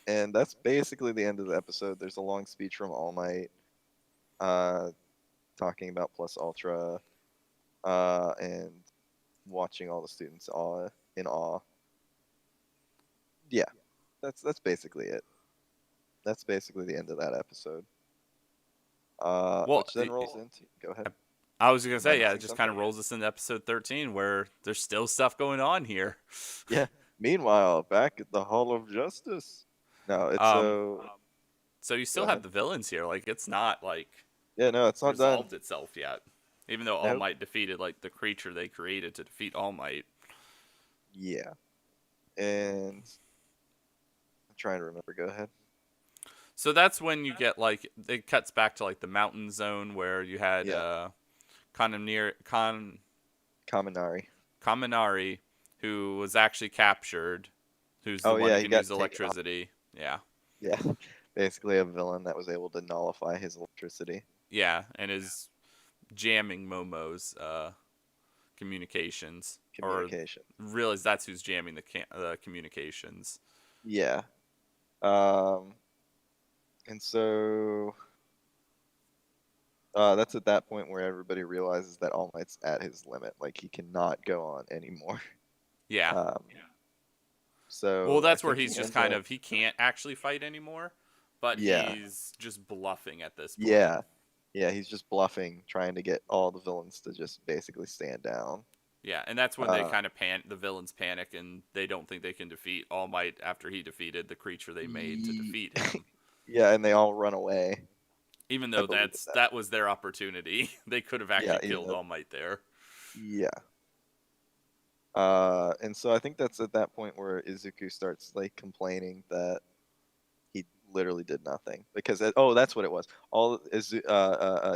And that's basically the end of the episode. There's a long speech from All Might, uh, talking about Plus Ultra, and watching all the students in awe. Yeah, that's basically it. That's basically the end of that episode. Well, Which then rolls into. Go ahead. I was gonna Am I say, yeah, it missing just kind something? of rolls us into episode 13, where there's still stuff going on here. Yeah. Meanwhile, back at the Hall of Justice. No, it's Um, so. So you Go still have ahead. the villains here. Like it's not like Yeah, no, it's not done. resolved itself yet. Even though All Nope. Might defeated like the creature they created to defeat All Might. Yeah, and I'm trying to remember. Go ahead. So that's when you get like it cuts back to like the mountain zone where you had Yeah, Kaminari. Kaminari, who was actually captured, who's the Oh one yeah, who he can got use taken off. electricity. Yeah. Yeah, basically a villain that was able to nullify his electricity Yeah, and is jamming Momo's communications, or communication. realize that's who's jamming the communications. Yeah. Um, and so that's at that point where everybody realizes that All Might's at his limit. Like he cannot go on anymore. Yeah. Um, Well, so I that's where think he's he just ends kind up. of he can't actually fight anymore, but Yeah, he's just bluffing at this point. yeah, yeah. He's just bluffing, trying to get all the villains to just basically stand down. Yeah, and that's when they Uh, kind of the villains panic and they don't think they can defeat All Might after he defeated the creature they made to ye- defeat him. yeah, and they all run away. Even I though believe at that. that was their opportunity. They could have Yeah, actually even killed though. All Might there. Yeah. And so I think that's at that point where Izuku starts like complaining that he literally did nothing because oh, that's what it was.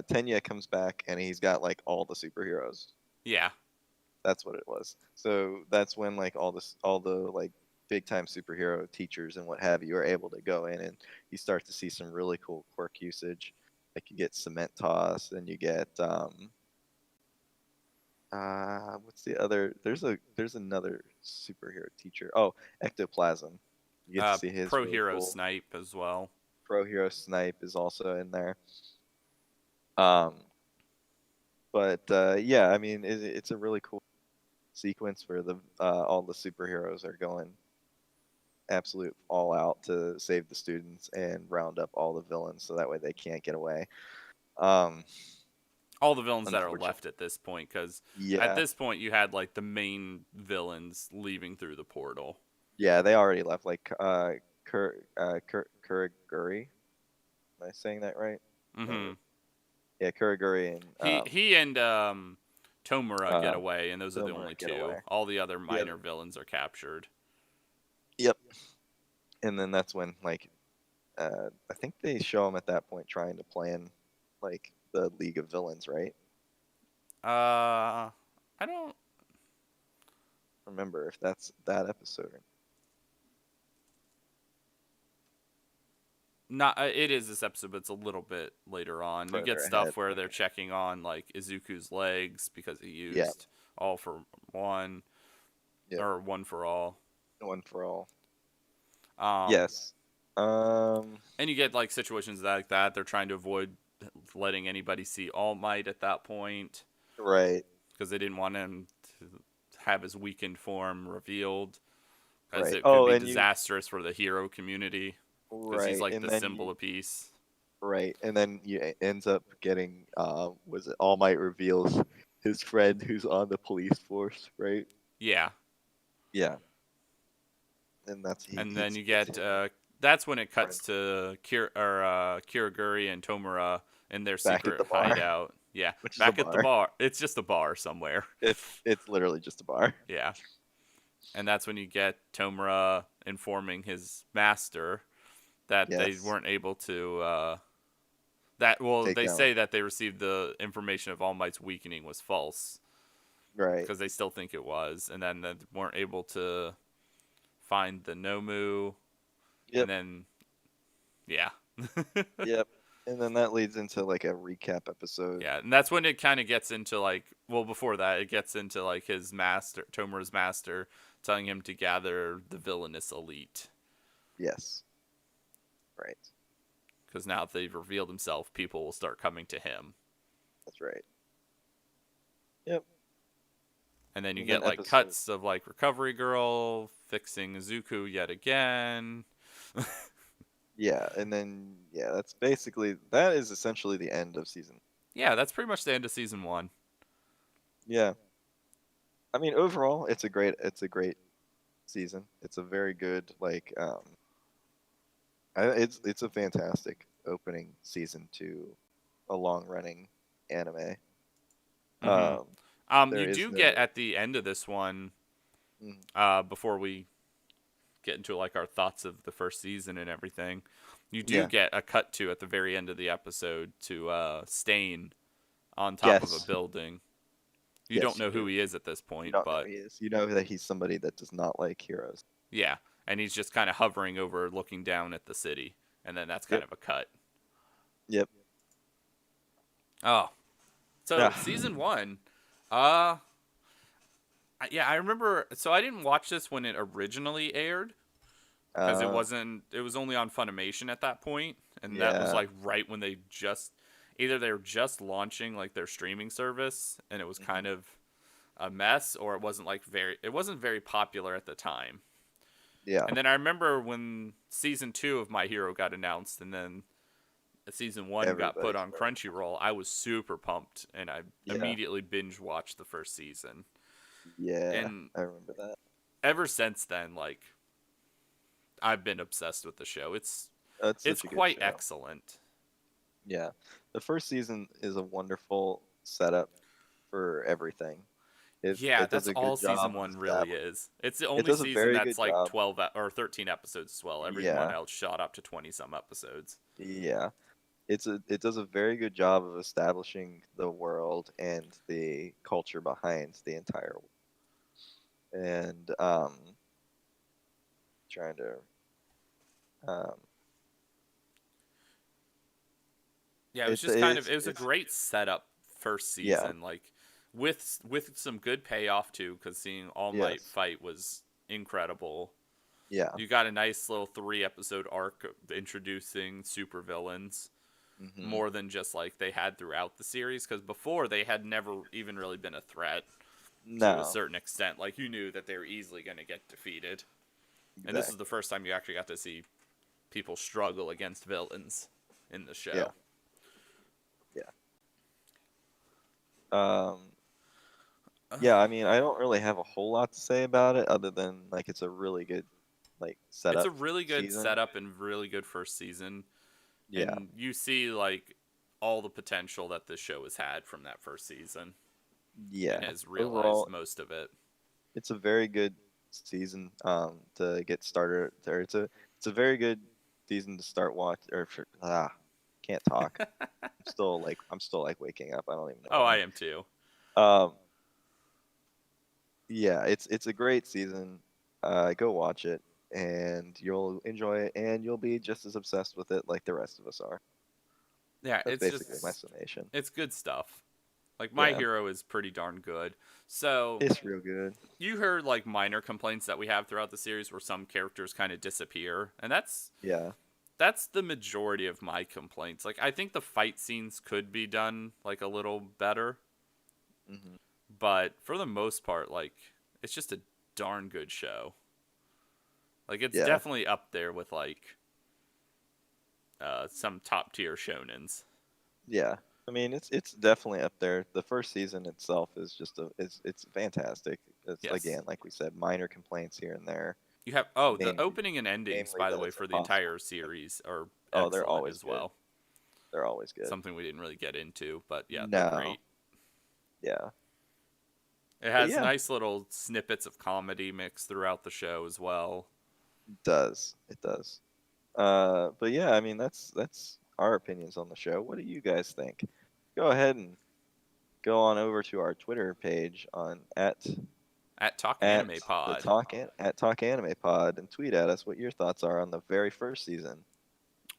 Tenya comes back and he's got like all the superheroes. Yeah. That's what it was. So that's when like all the like big time superhero teachers and what have you are able to go in and you start to see some really cool quirk usage. Like you get cement toss and you get what's the other? There's another superhero teacher. Oh, Ectoplasm. You get to see his Pro really Hero cool. Snipe as well. Pro Hero Snipe is also in there. Um, but yeah, I mean, it's a really cool sequence where the all the superheroes are going absolute all out to save the students and round up all the villains so that way they can't get away. Um, All the villains that are unfortunately, left at this point, because at yeah, this point you had like the main villains leaving through the portal. yeah, they already left. Like Kuraguri. Am I saying that right? Hmm. Or yeah, Kuraguri and He and Tomura get uh, away, and those are the Tomura only get two. away. All the other Yep. minor villains are captured. Yep. And then that's when like I think they show him at that point trying to plan like the League of Villains, right? I don't Remember if that's that episode. not. It is this episode, but it's a little bit later on. You get Further ahead. stuff where they're Okay. checking on like Izuku's legs because he Yeah. used all for one Yep. or one for all. One for all. Um, Yes. Um. and you get like situations like that. They're trying to avoid letting anybody see All Might at that point Right. because they didn't want him to have his weakened form revealed, as Right. it could Oh, be and you. disastrous for the hero community because he's Right. like And the then symbol you. of peace. Right. And then you ends up getting. Was it All Might reveals his friend who's on the police force, right? Yeah, Yeah. And that's and he then you it's get him that's when it friend cuts to Kiriguri and Tomura in their back at secret the bar, hideout. Yeah, which is a back at the bar. bar. It's just a bar somewhere. It's literally just a bar. Yeah, and that's when you get Tomura informing his master that they Yes. weren't able to. That well, Take they down. say that they received the information of All Might's weakening was false Right. because they still think it was, and then they weren't able to find the Nomu, and Yep. then yeah. Yep. And then that leads into like a recap episode. Yeah, and that's when it kind of gets into like, well, before that, it gets into like his master, Tomura's master, telling him to gather the villainous elite. Yes. Right. Because now that they've revealed himself, people will start coming to him. That's right. Yep. And then you And get then like episode. cuts of like Recovery Girl fixing Izuku yet again. Yeah. And then yeah, that is essentially the end of season. Yeah, that's pretty much the end of season 1. Yeah. I mean, overall, it's a great season. It's a very good like It's a fantastic opening season to a long running anime. Hmm. Um, there You is do get no. at the end of this one, Mm, before we get into like our thoughts of the first season and everything. You do yeah. get a cut to at the very end of the episode to Stain on top of a Yes. building. You don't Yes, you know who do. he is at this You point, don't know who but he is. You know that he's somebody that does not like heroes. yeah, and he's just kind of hovering over, looking down at the city, and then that's kind Yep. of a cut. Yep. Oh, so Yeah. season one, uh, yeah, I remember. So I didn't watch this when it originally aired because it Uh, wasn't. It was only on Funimation at that point, and that was yeah. like right when they just either they were just launching like their streaming service, and it was Hmm. kind of a mess, or it wasn't very popular at the time. Yeah. And then I remember when season 2 of My Hero got announced, and then season 1 got put Everybody on started. Crunchyroll. I was super pumped, and I Yeah. immediately binge watched the first season. Yeah. And I remember that. ever since then, like I've been obsessed with the show. That's It's such a good quite show. excellent. Yeah. The first season is a wonderful setup for everything. Yeah, It does that's a all good season job of 1 really establishing. is. It's the It only does a season very that's good like job. 12 or 13 episodes as well. Everyone Yeah. else shot up to 20 some episodes. Yeah. It does a very good job of establishing the world and the culture behind the entire and trying to um Yeah, it was it's just kind of it's it was a it's great setup first yeah. season, like with some good payoff too, because seeing All Might Yes. fight was incredible. Yeah. You got a nice little 3 episode arc introducing supervillains Mhm. more than just like they had throughout the series, because before they had never even really been a threat to a No. certain extent. Like you knew that they were easily going to get defeated, and this is the Exactly. first time you actually got to see people struggle against villains in the Yeah. show. Yeah. Um yeah, I mean, I don't really have a whole lot to say about it other than like it's a really good like It's a setup really good season. setup and really good first season, Yeah. and you see like all the potential that this show has had from that first season and Yeah. has realized Overall, most of it. it's a very good season to get started or it's a very good season to start watch or for, can't talk. I'm still like waking up. I don't even know Oh, I why. am too. Um yeah, it's a great season. Go watch it and you'll enjoy it and you'll be just as obsessed with it like the rest of us are. Yeah, That's basically my summation. it's good stuff. Like My Yeah. Hero is pretty darn good. So It's real good. you heard like minor complaints that we have throughout the series where some characters kind of disappear, and Yeah. that's the majority of my complaints. Like I think the fight scenes could be done like a little better, Hmm. but for the most part, like it's just a darn good show. Like it's Yeah. definitely up there with like some top tier shonens. Yeah. I mean, it's definitely up there. The first season itself is just it's fantastic. It's Yes. again, like we said, minor complaints here and there, You have the namely opening and endings, namely by the that way, it's for the impossible. entire series are Oh, they're excellent always as good. well. They're always good. Something we didn't really get into, but yeah, they're No. great. Yeah. It But has yeah, nice little snippets of comedy mixed throughout the show as well. it does. It does. But yeah, I mean that's our opinions on the show. What do you guys think? Go ahead and go on over to our Twitter page on At Talk at Anime Pod, at Talk Anime Pod and tweet at us what your thoughts are on the very first season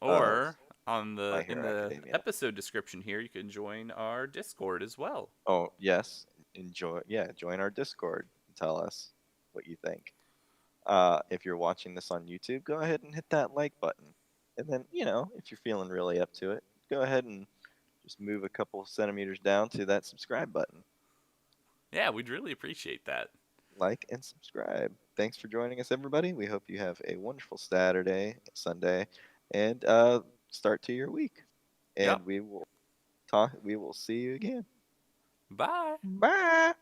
of or on My in Hero the Academia. episode description here, you can join our Discord as well. Oh yes, join our Discord and tell us what you think. If you're watching this on YouTube, go ahead and hit that like button, and then if you're feeling really up to it, go ahead and just move a couple centimeters down to that subscribe button. Yeah, we'd really appreciate that. Like and subscribe. Thanks for joining us, everybody. We hope you have a wonderful Saturday, Sunday, and start to your week. Yep. And we will talk. We will see you again. Bye. Bye.